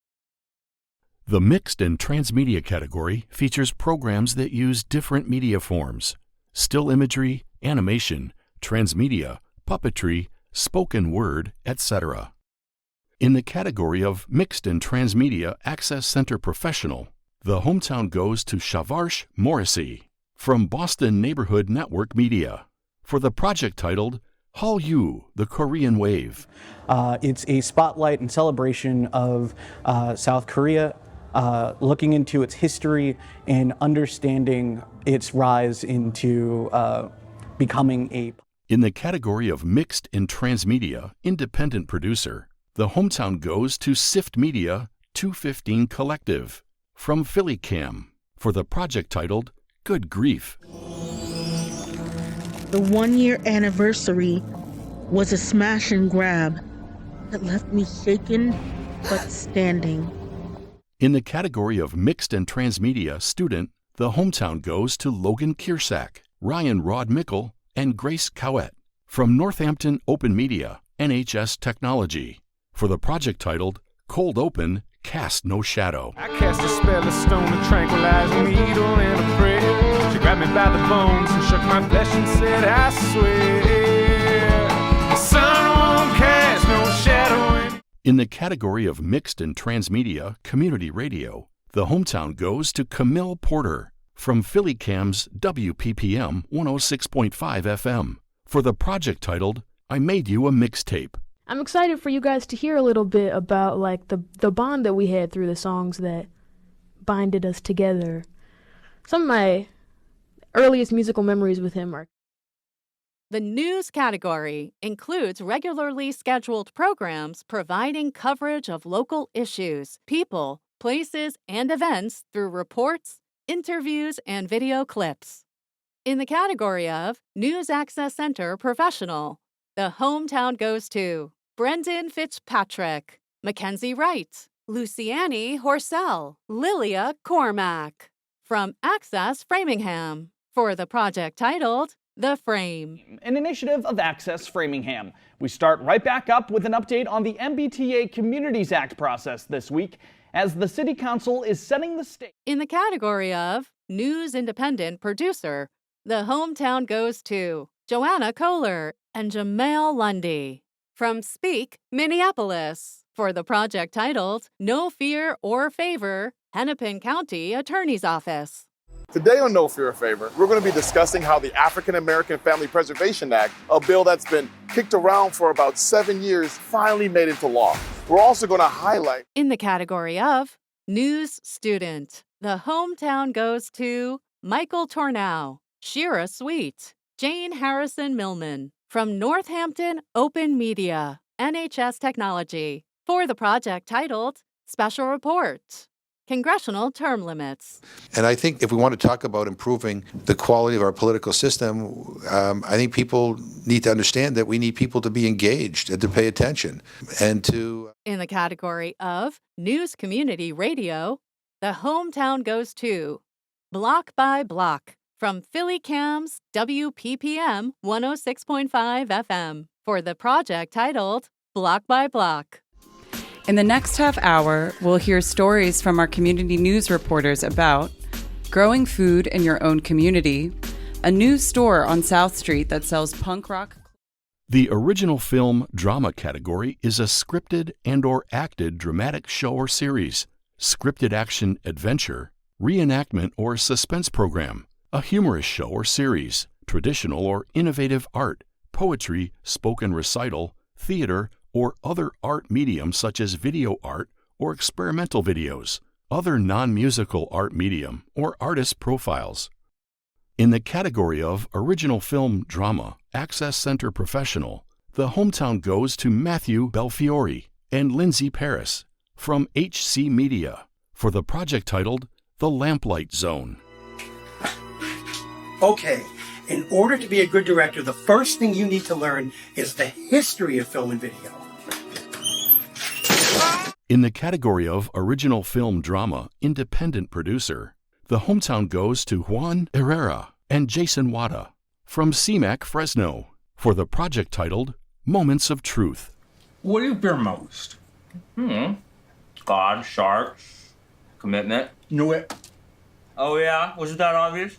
The Mixed and Transmedia category features programs that use different media forms: still imagery, animation, transmedia, puppetry, spoken word, etc. In the category of Mixed and Transmedia Access Center Professional, the hometown goes to Shavarsh Morrissey from Boston Neighborhood Network Media for the project titled Hallyu, the Korean Wave. It's a spotlight and celebration of South Korea, looking into its history and understanding its rise into becoming a... In the category of Mixed and Transmedia, Independent Producer, the hometown goes to Sift Media 215 Collective from Philly Cam for the project titled Good Grief. The 1-year anniversary was a smash and grab that left me shaken but standing. In the category of Mixed and Transmedia Student, the hometown goes to Logan Kiersack, Ryan Rod-Mickle, and Grace Cowett from Northampton Open Media, NHS Technology, for the project titled Cold Open, Cast No Shadow. I cast a spell, a stone, a tranquilizer needle, and a prayer. She grabbed me by the bones and shook my flesh and said, I swear, the sun won't cast no shadow. In the category of Mixed and Transmedia Community Radio, the hometown goes to Camille Porter from Philly Cam's WPPM 106.5 FM for the project titled I Made You a Mixtape. I'm excited for you guys to hear a little bit about like the bond that we had through the songs that binded us together. Some of my earliest musical memories with him are... The news category includes regularly scheduled programs providing coverage of local issues, people, places, and events through reports, interviews, and video clips. In the category of News Access Center Professional, the hometown goes to Brendan Fitzpatrick, Mackenzie Wright, Luciani Horsell, Lilia Cormack from Access Framingham for the project titled The Frame. An initiative of Access Framingham. We start right back up with an update on the MBTA Communities Act process this week as the City Council is setting the stage. In the category of News Independent Producer, the hometown goes to Joanna Kohler and Jamel Lundy from Speak, Minneapolis for the project titled No Fear or Favor, Hennepin County Attorney's Office. Today on No Fear or Favor, we're going to be discussing how the African American Family Preservation Act, a bill that's been kicked around for about 7 years, finally made into law. We're also going to highlight... In the category of News Student, the hometown goes to Michael Tornow, Shira Sweet, Jane Harrison Millman from Northampton Open Media, NHS Technology, for the project titled Special Report, Congressional Term Limits. And I think if we want to talk about improving the quality of our political system, I think people need to understand that we need people to be engaged and to pay attention and to... In the category of News Community Radio, the hometown goes to Block by Block from Philly Cam's WPPM 106.5 FM for the project titled Block by Block. In the next half hour, we'll hear stories from our community news reporters about growing food in your own community, a new store on South Street that sells punk rock. The original film drama category is a scripted and/or acted dramatic show or series, scripted action adventure, reenactment or suspense program, a humorous show or series, traditional or innovative art, poetry, spoken recital, theater, or other art mediums such as video art or experimental videos, other non-musical art medium, or artist profiles. In the category of Original Film Drama, Access Center Professional, the hometown goes to Matthew Belfiore and Lindsay Paris from HC Media for the project titled The Lamplight Zone. Okay, in order to be a good director, the first thing you need to learn is the history of film and video. In the category of Original Film Drama, Independent Producer, the hometown goes to Juan Herrera and Jason Wada from CMAC Fresno for the project titled Moments of Truth. What do you fear most? God, sharks, commitment. Knew it. Oh yeah? Wasn't that obvious?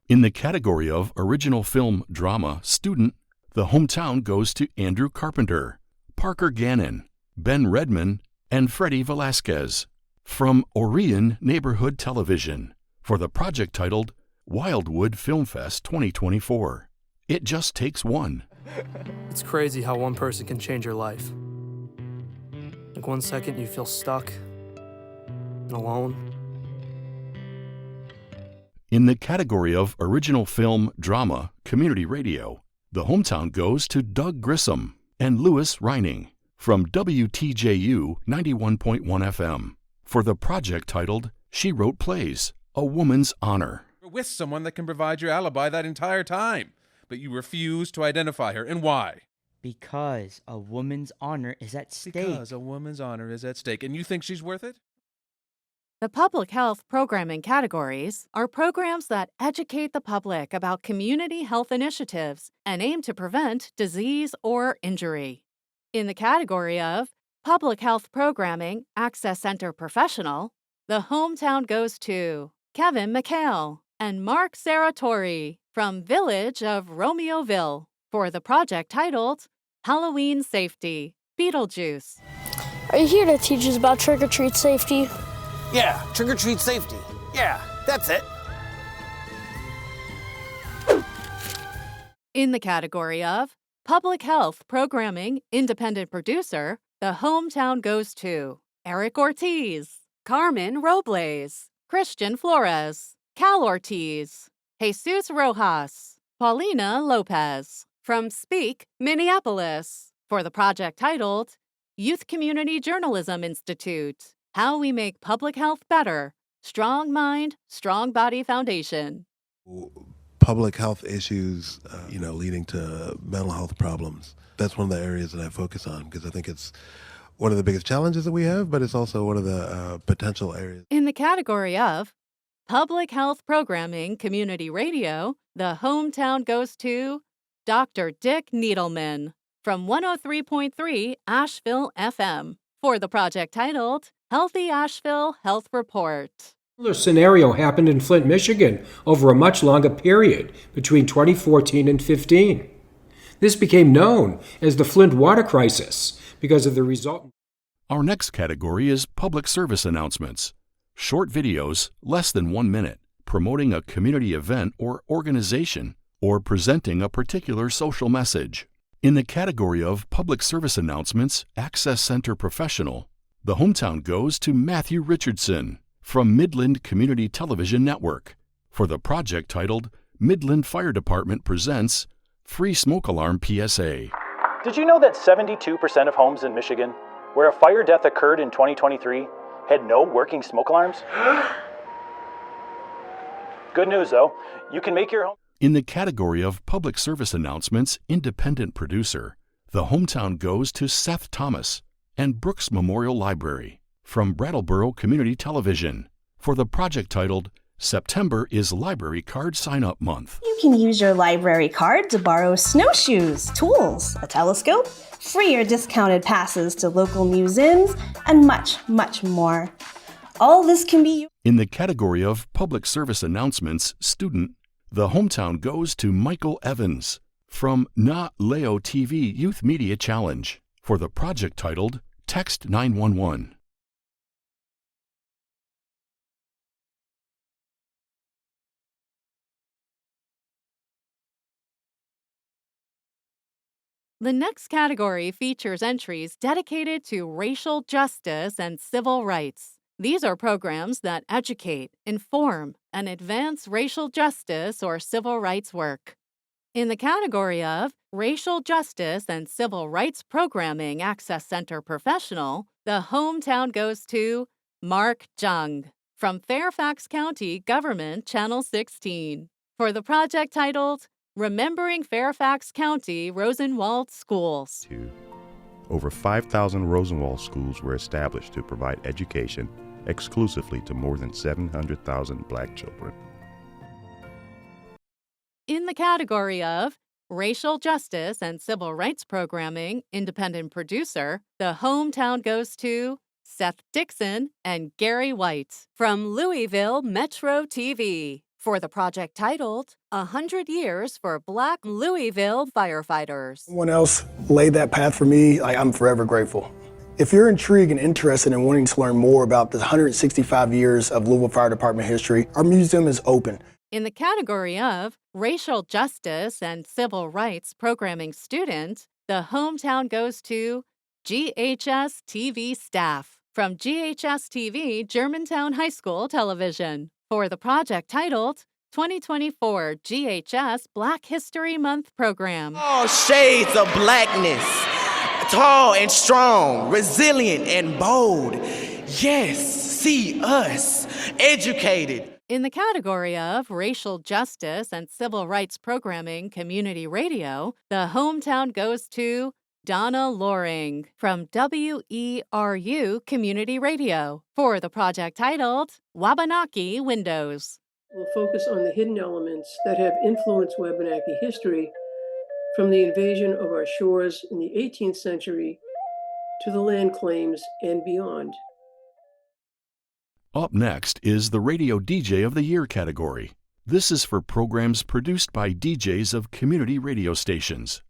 In the category of Original Film Drama Student, the hometown goes to Andrew Carpenter, Parker Gannon, Ben Redman, and Freddie Velasquez from Orion Neighborhood Television for the project titled Wildwood Film Fest 2024. It just takes one. It's crazy how one person can change your life. Like 1 second you feel stuck and alone. In the category of Original Film Drama Community Radio, the hometown goes to Doug Grissom and Louis Reining from WTJU 91.1 FM for the project titled She Wrote Plays, A Woman's Honor. You're with someone that can provide your alibi that entire time, but you refuse to identify her. And why? Because a woman's honor is at stake. Because a woman's honor is at stake. And you think she's worth it? The public health programming categories are programs that educate the public about community health initiatives and aim to prevent disease or injury. In the category of Public Health Programming Access Center Professional, the hometown goes to Kevin McHale and Mark Saratori from Village of Romeoville for the project titled Halloween Safety, Beetlejuice. Are you here to teach us about trick-or-treat safety? Yeah, trick-or-treat safety. Yeah, that's it. In the category of Public Health Programming Independent Producer, the hometown goes to Eric Ortiz, Carmen Robles, Christian Flores, Cal Ortiz, Jesus Rojas, Paulina Lopez from Speak, Minneapolis for the project titled Youth Community Journalism Institute, How We Make Public Health Better, Strong Mind, Strong Body Foundation. Public health issues, leading to mental health problems. That's one of the areas that I focus on because I think it's one of the biggest challenges that we have, but it's also one of the potential areas. In the category of Public Health Programming Community Radio, the hometown goes to Dr. Dick Needleman from 103.3 Asheville FM for the project titled Healthy Asheville Health Report. A similar scenario happened in Flint, Michigan over a much longer period between 2014 and 15. This became known as the Flint water crisis because of the result. Our next category is Public Service Announcements. Short videos, less than 1 minute, promoting a community event or organization, or presenting a particular social message. In the category of Public Service Announcements, Access Center Professional, the hometown goes to Matthew Richardson from Midland Community Television Network for the project titled Midland Fire Department Presents Free Smoke Alarm PSA. Did you know that 72% of homes in Michigan where a fire death occurred in 2023 had no working smoke alarms? Good news, though. You can make your home. In the category of Public Service Announcements Independent Producer, the hometown goes to Seth Thomas and Brooks Memorial Library from Brattleboro Community Television for the project titled September is Library Card Sign-Up Month. You can use your library card to borrow snowshoes, tools, a telescope, free or discounted passes to local museums, and much, much more. All this can be... In the category of Public Service Announcements Student, the hometown goes to Michael Evans from Na Leo TV Youth Media Challenge for the project titled Text 911. The next category features entries dedicated to racial justice and civil rights. These are programs that educate, inform, and advance racial justice or civil rights work. In the category of Racial Justice and Civil Rights Programming Access Center Professional, the hometown goes to Mark Jung from Fairfax County Government Channel 16 for the project titled Remembering Fairfax County Rosenwald Schools. Over 5,000 Rosenwald schools were established to provide education exclusively to more than 700,000 black children. In the category of Racial Justice and Civil Rights Programming Independent Producer, the hometown goes to Seth Dixon and Gary White from Louisville Metro TV for the project titled 100 Years for Black Louisville Firefighters. Someone else laid that path for me. I'm forever grateful. If you're intrigued and interested in wanting to learn more about the 165 years of Louisville Fire Department history, our museum is open. In the category of Racial Justice and Civil Rights Programming Student, the hometown goes to GHS TV staff from GHS TV Germantown High School Television for the project titled 2024 GHS Black History Month Program. All shades of blackness, tall and strong, resilient and bold. Yes, see us, educated. In the category of Racial Justice and Civil Rights Programming Community Radio, the hometown goes to Donna Loring from WERU Community Radio for the project titled Wabanaki Windows. We'll focus on the hidden elements that have influenced Wabanaki history, from the invasion of our shores in the 18th century to the land claims and beyond. Up next is the Radio DJ of the Year category. This is for programs produced by DJs of community radio stations.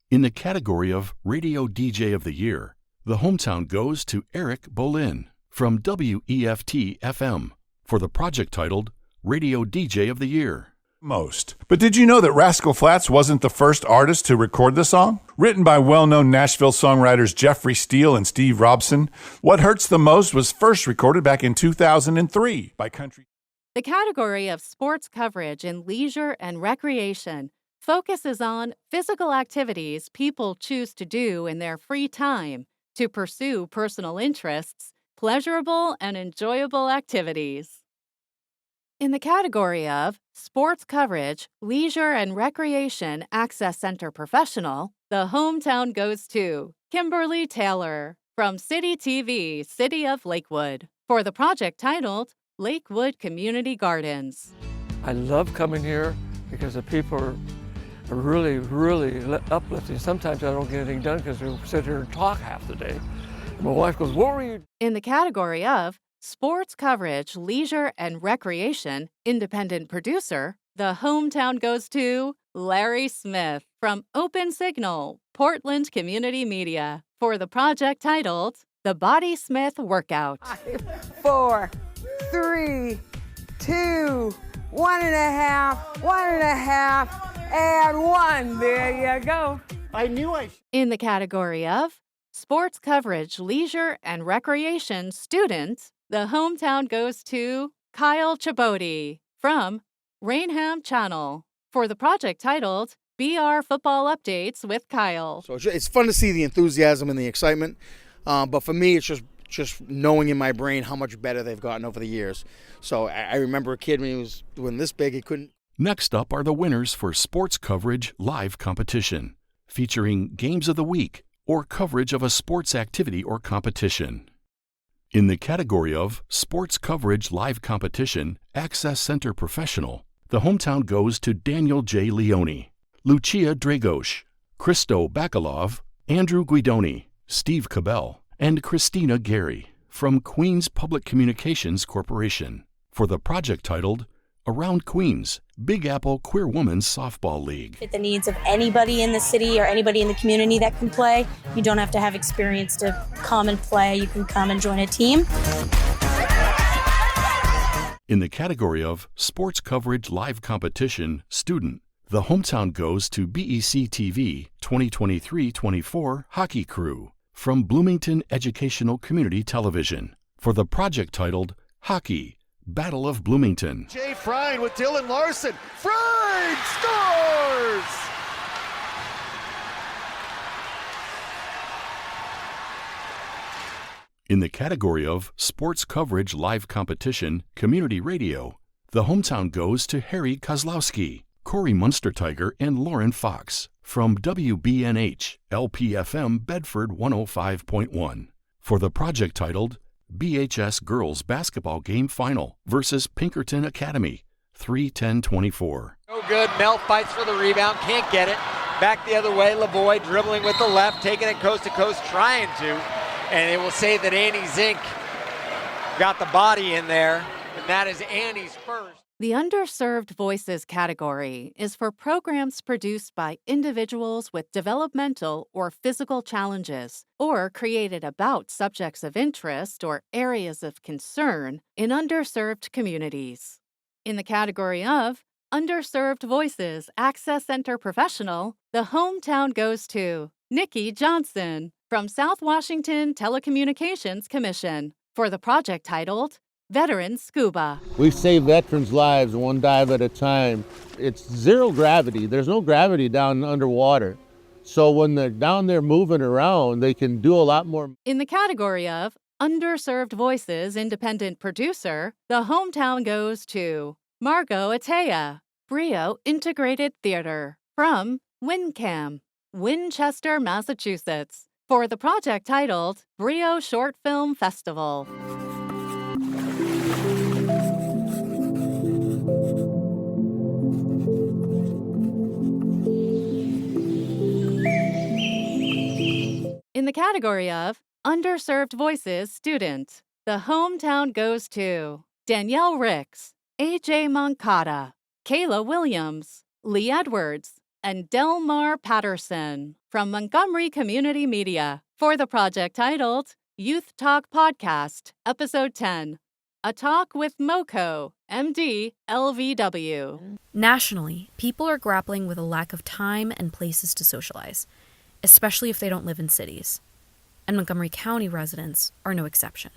In the category of Radio DJ of the Year, the hometown goes to Eric Bolin from WEFT-FM for the project titled Radio DJ of the Year. Most. But did you know that Rascal Flatts wasn't the first artist to record the song? Written by well-known Nashville songwriters Jeffrey Steele and Steve Robson, What Hurts the Most was first recorded back in 2003 by country. The category of sports coverage in leisure and recreation focuses on physical activities people choose to do in their free time to pursue personal interests, pleasurable and enjoyable activities. In the category of Sports Coverage, Leisure and Recreation Access Center Professional, the hometown goes to Kimberly Taylor from City TV, City of Lakewood, for the project titled Lakewood Community Gardens. I love coming here because the people are really, really uplifting. Sometimes I don't get anything done because we sit here and talk half the day. My wife goes, "What were you?" In the category of Sports Coverage, Leisure and Recreation Independent Producer, the hometown goes to Larry Smith from Open Signal, Portland Community Media, for the project titled The Body Smith Workout. 5, 4, 3, 2, 1.5, 1.5, and 1. There you go. I knew I should. In the category of Sports Coverage, Leisure and Recreation Student, the hometown goes to Kyle Chaboti from Rainham Channel for the project titled BR Football Updates with Kyle. So it's fun to see the enthusiasm and the excitement, but for me, it's just knowing in my brain how much better they've gotten over the years. So I remember a kid when this big, he couldn't. Next up are the winners for Sports Coverage Live Competition, featuring Games of the Week or coverage of a sports activity or competition. In the category of Sports Coverage Live Competition Access Center Professional, the hometown goes to Daniel J. Leone, Lucia Dragos, Christo Bakalov, Andrew Guidoni, Steve Cabell, and Christina Gary from Queens Public Communications Corporation for the project titled Around Queens, Big Apple Queer Women's Softball League. Fit the needs of anybody in the city or anybody in the community that can play. You don't have to have experience to come and play. You can come and join a team. In the category of Sports Coverage Live Competition Student, the hometown goes to BEC TV 2023-24 Hockey Crew from Bloomington Educational Community Television for the project titled Hockey, Battle of Bloomington. Jay Frine with Dylan Larson. Frine scores! In the category of Sports Coverage Live Competition Community Radio, the hometown goes to Harry Kozlowski, Corey Munstertiger, and Lauren Fox from WBNH LPFM Bedford 105.1 for the project titled BHS Girls Basketball Game Final versus Pinkerton Academy, 3-10-24. No good. Mel fights for the rebound, can't get it. Back the other way, Lavoie dribbling with the left, taking it coast to coast, trying to. And it will say that Annie Zink got the body in there, and that is Annie's first. The Underserved Voices category is for programs produced by individuals with developmental or physical challenges, or created about subjects of interest or areas of concern in underserved communities. In the category of Underserved Voices Access Center Professional, the hometown goes to Nikki Johnson from South Washington Telecommunications Commission for the project titled Veteran Scuba. We save veterans' lives one dive at a time. It's zero gravity. There's no gravity down underwater. So when they're down there moving around, they can do a lot more. In the category of Underserved Voices Independent Producer, the hometown goes to Margot Atea, Brio Integrated Theater from WinCam, Winchester, Massachusetts, for the project titled Brio Short Film Festival. In the category of Underserved Voices Student, the hometown goes to Danielle Ricks, AJ Moncada, Kayla Williams, Lee Edwards, and Delmar Patterson from Montgomery Community Media for the project titled Youth Talk Podcast, Episode 10, A Talk with MoCo, MD, LVW. Nationally, people are grappling with a lack of time and places to socialize, especially if they don't live in cities. And Montgomery County residents are no exception.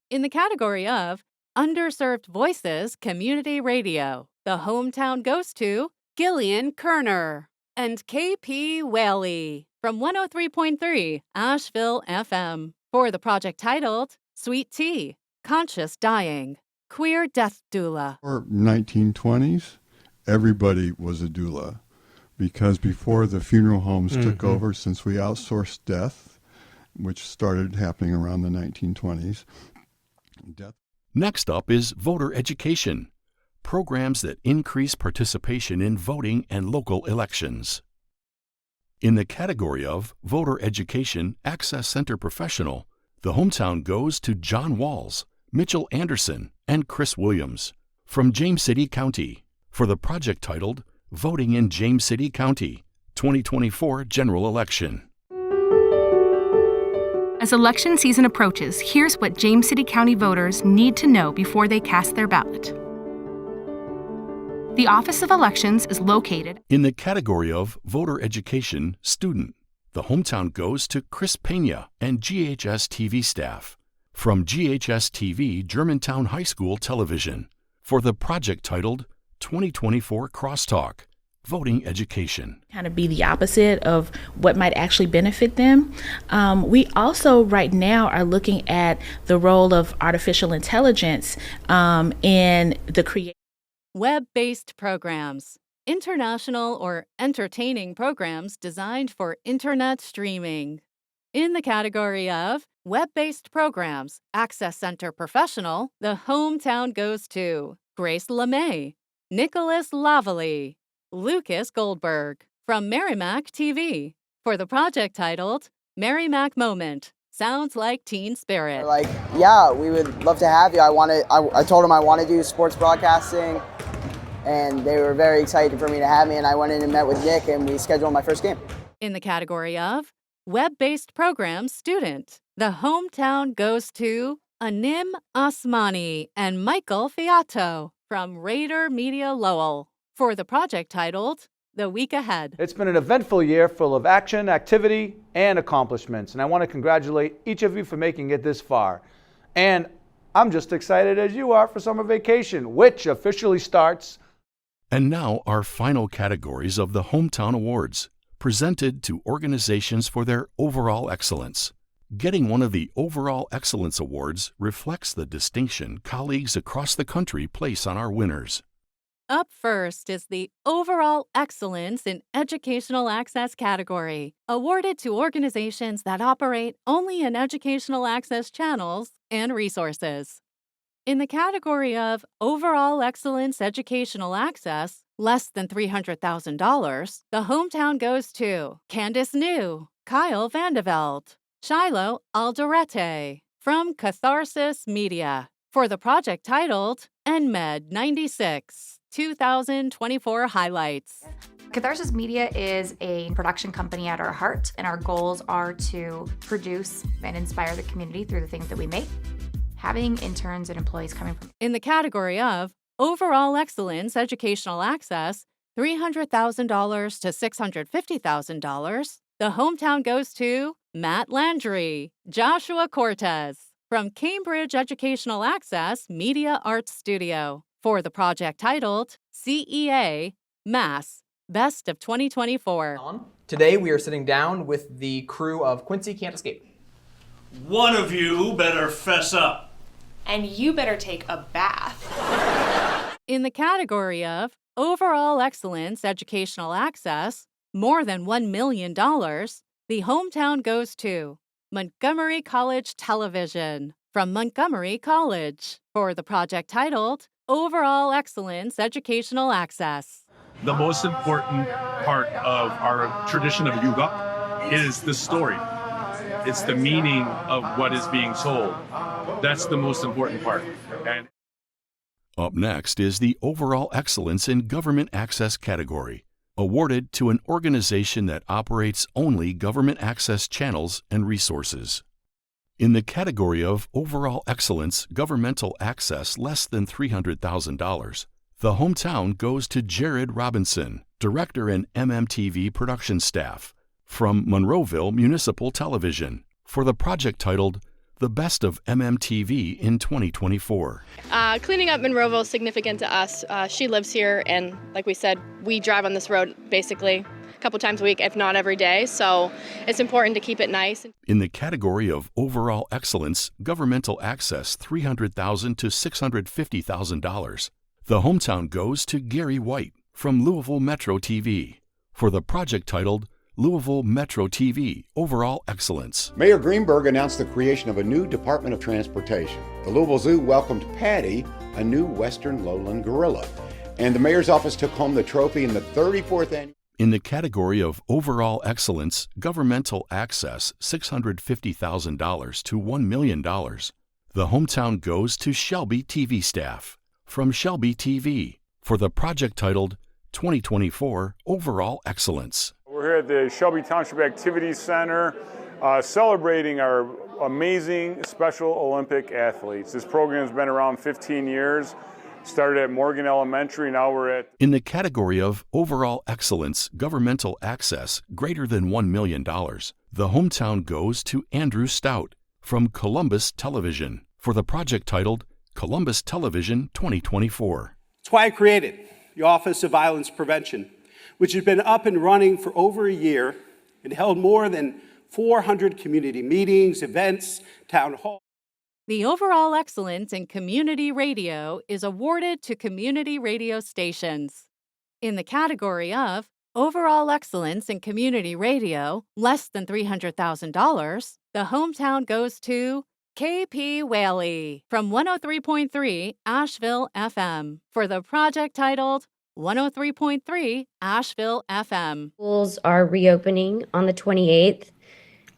In the category of Underserved Voices Community Radio, the hometown goes to Gillian Kerner and KP Whaley from 103.3 Asheville FM for the project titled Sweet Tea, Conscious Dying, Queer Death Doula. Or 1920s, everybody was a doula. Because before the funeral homes took over, since we outsourced death, which started happening around the 1920s. Next up is voter education, programs that increase participation in voting and local elections. In the category of Voter Education Access Center Professional, the hometown goes to John Walls, Mitchell Anderson, and Chris Williams from James City County for the project titled Voting in James City County, 2024 General Election. As election season approaches, here's what James City County voters need to know before they cast their ballot. The Office of Elections is located in the category of Voter Education Student. The hometown goes to Chris Pena and GHS TV staff from GHS TV Germantown High School Television for the project titled 2024 Crosstalk, Voting Education. Kind of be the opposite of what might actually benefit them. We also right now are looking at the role of artificial intelligence in the creation. Web-based programs, international or entertaining programs designed for internet streaming. In the category of Web-based programs, Access Center Professional, the hometown goes to Grace LeMay, Nicholas Lavallee, Lucas Goldberg from Merrimack TV for the project titled Merrimack Moment. Sounds like teen spirit. Like, yeah, we would love to have you. I told them I want to do sports broadcasting, and they were very excited for me to have me, and I went in and met with Nick, and we scheduled my first game. In the category of Web-based Programs Student, the hometown goes to Anim Asmani and Michael Fiato from Raider Media Lowell for the project titled The Week Ahead. It's been an eventful year full of action, activity, and accomplishments, and I want to congratulate each of you for making it this far. And I'm just excited as you are for summer vacation, which officially starts. And now our final categories of the Hometown Awards, presented to organizations for their overall excellence. Getting one of the Overall Excellence Awards reflects the distinction colleagues across the country place on our winners. Up first is the Overall Excellence in Educational Access category, awarded to organizations that operate only in educational access channels and resources. In the category of Overall Excellence Educational Access, less than $300,000, the hometown goes to Candace New, Kyle Vandeveld, Shiloh Alderete from Catharsis Media for the project titled NMED 96 2024 Highlights. Catharsis Media is a production company at our heart, and our goals are to produce and inspire the community through the things that we make. Having interns and employees coming from in the category of Overall Excellence Educational Access, $300,000 to $650,000. The hometown goes to Matt Landry, Joshua Cortez, from Cambridge Educational Access Media Arts Studio, for the project titled CEA Mass Best of 2024. Today we are sitting down with the crew of Quincy Can't Escape. One of you better fess up. And you better take a bath. In the category of Overall Excellence Educational Access, more than $1 million, the hometown goes to Montgomery College Television, from Montgomery College, for the project titled Overall Excellence Educational Access. The most important part of our tradition of yoga is the story. It's the meaning of what is being told. That's the most important part. And up next is the Overall Excellence in Government Access category, awarded to an organization that operates only government access channels and resources. In the category of Overall Excellence Governmental Access less than $300,000, the hometown goes to Jared Robinson, Director and MMTV Production Staff, from Monroeville Municipal Television, for the project titled The Best of MMTV in 2024. Cleaning up Monroeville is significant to us. She lives here, and like we said, we drive on this road basically a couple times a week, if not every day, so it's important to keep it nice. In the category of Overall Excellence Governmental Access $300,000 to $650,000, the hometown goes to Gary White from Louisville Metro TV, for the project titled Louisville Metro TV Overall Excellence. Mayor Greenberg announced the creation of a new Department of Transportation. The Louisville Zoo welcomed Patty, a new Western lowland gorilla. And the mayor's office took home the trophy in the 34th annual. In the category of Overall Excellence Governmental Access $650,000 to $1 million, the hometown goes to Shelby TV staff, from Shelby TV, for the project titled 2024 Overall Excellence. We're here at the Shelby Township Activities Center celebrating our amazing Special Olympic athletes. This program's been around 15 years, started at Morgan Elementary, now we're at... In the category of Overall Excellence Governmental Access greater than $1 million, the hometown goes to Andrew Stout, from Columbus Television, for the project titled Columbus Television 2024. That's why I created the Office of Violence Prevention, which has been up and running for over a year and held more than 400 community meetings, events, town halls. The Overall Excellence in Community Radio is awarded to community radio stations. In the category of Overall Excellence in Community Radio, less than $300,000, the hometown goes to KP Whaley from 103.3 Asheville FM, for the project titled 103.3 Asheville FM. Schools are reopening on the 28th.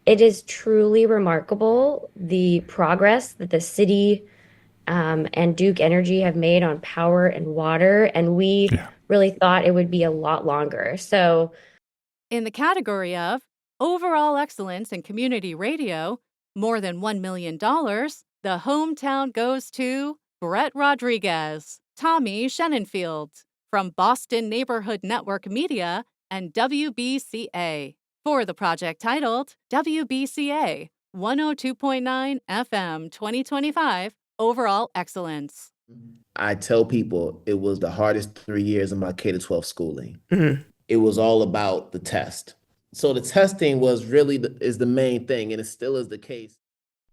It is truly remarkable the progress that the city and Duke Energy have made on power and water, and we really thought it would be a lot longer. So, in the category of Overall Excellence in Community Radio, more than $1 million, the hometown goes to Brett Rodriguez, Tommy Shenenfield, from Boston Neighborhood Network Media and WBCA, for the project titled WBCA 102.9 FM 2025 Overall Excellence. I tell people it was the hardest 3 years of my K-12 schooling. It was all about the test. So the testing was really is the main thing, and it still is the case.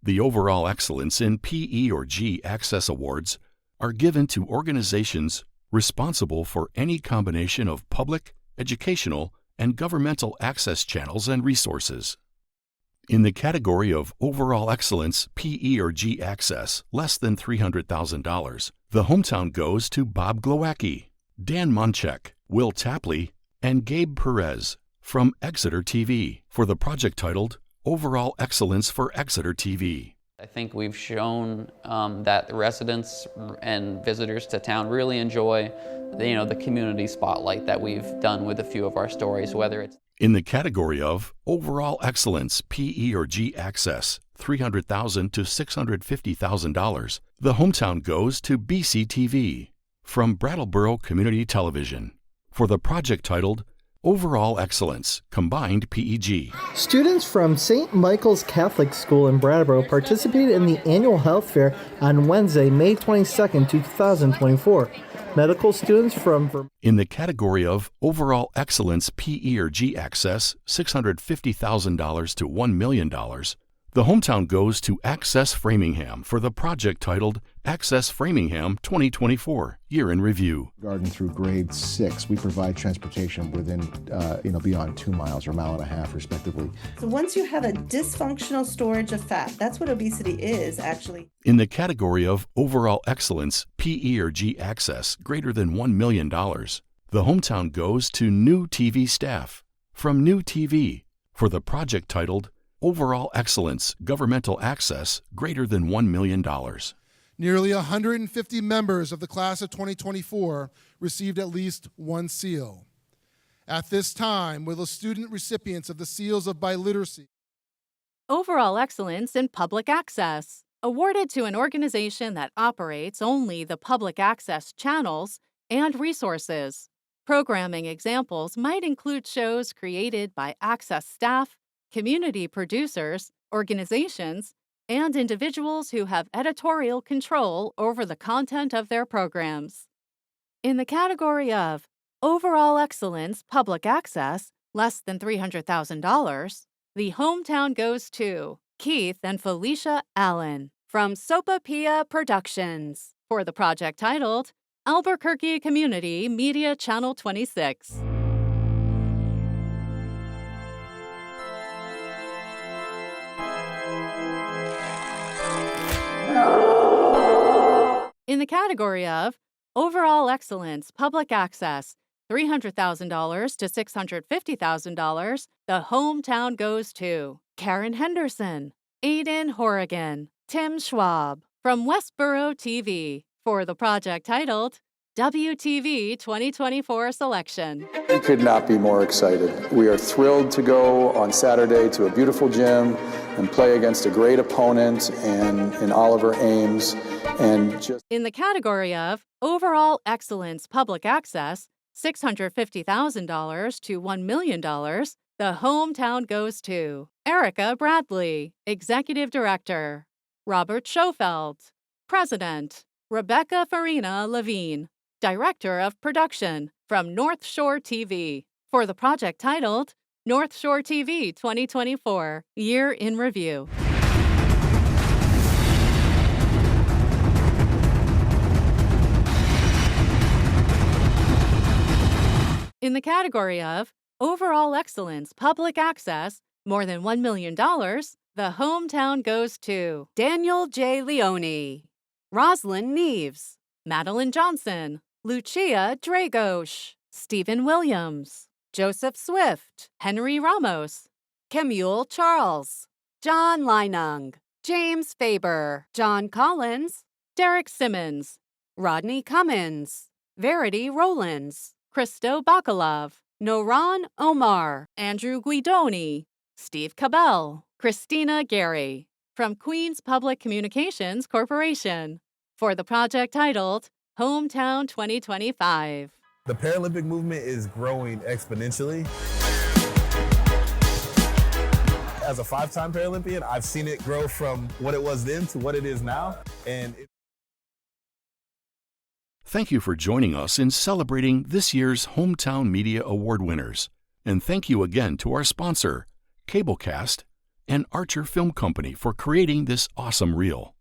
The Overall Excellence in PE or G Access Awards are given to organizations responsible for any combination of public, educational, and governmental access channels and resources. In the category of Overall Excellence PE or G Access less than $300,000, the hometown goes to Bob Glowacki, Dan Monchek, Will Tapley, and Gabe Perez, from Exeter TV, for the project titled Overall Excellence for Exeter TV. I think we've shown that the residents and visitors to town really enjoy the community spotlight that we've done with a few of our stories, whether it's... In the category of Overall Excellence PE or G Access, $300,000 to $650,000, the hometown goes to BCTV, from Brattleboro Community Television for the project titled Overall Excellence, Combined PEG. Students from St. Michael's Catholic School in Brattleboro participated in the annual health fair on Wednesday, May 22nd, 2024. Medical students from In the category of Overall Excellence PE/G Access, $650,000 to $1 million, the hometown goes to Access Framingham for the project titled Access Framingham 2024, Year in Review. Garden through grade 6, we provide transportation within, beyond 2 miles or a mile and a half, respectively. So once you have a dysfunctional storage of fat, that's what obesity is, actually. In the category of Overall Excellence PE/G Access, greater than $1 million, the hometown goes to New TV Staff from New TV for the project titled Overall Excellence Governmental Access, greater than $1 million. Nearly 150 members of the class of 2024 received at least one seal. At this time, will the student recipients of the seals of biliteracy Overall Excellence in Public Access, awarded to an organization that operates only the public access channels and resources. Programming examples might include shows created by Access staff, community producers, organizations, and individuals who have editorial control over the content of their programs. In the category of Overall Excellence Public Access, less than $300,000, the hometown goes to Keith and Felicia Allen from Sopapilla Productions for the project titled Albuquerque Community Media Channel 26. In the category of Overall Excellence Public Access, $300,000 to $650,000, the hometown goes to Karen Henderson, Aiden Horrigan, Tim Schwab from Westboro TV for the project titled WTV 2024 Selection. We could not be more excited. We are thrilled to go on Saturday to a beautiful gym and play against a great opponent in Oliver Ames. In the category of Overall Excellence Public Access, $650,000 to $1 million, the hometown goes to Erica Bradley, Executive Director, Robert Schofeld, President, Rebecca Farina Levine, Director of Production from North Shore TV for the project titled North Shore TV 2024, Year in Review. In the category of Overall Excellence Public Access, more than $1 million, the hometown goes to Daniel J. Leone, Roslyn Neves, Madeline Johnson, Lucia Dragos, Stephen Williams, Joseph Swift, Henry Ramos, Kemuel Charles, John Leinung, James Faber, John Collins, Derek Simmons, Rodney Cummins, Verity Rollins, Christo Bakalov, Noran Omar, Andrew Guidoni, Steve Cabell, Christina Gary from Queens Public Communications Corporation for the project titled Hometown 2025. The Paralympic movement is growing exponentially. As a 5-time Paralympian, I've seen it grow from what it was then to what it is now. Thank you for joining us in celebrating this year's Hometown Media Award winners. And thank you again to our sponsor, Cablecast and Archer Film Company for creating this awesome reel.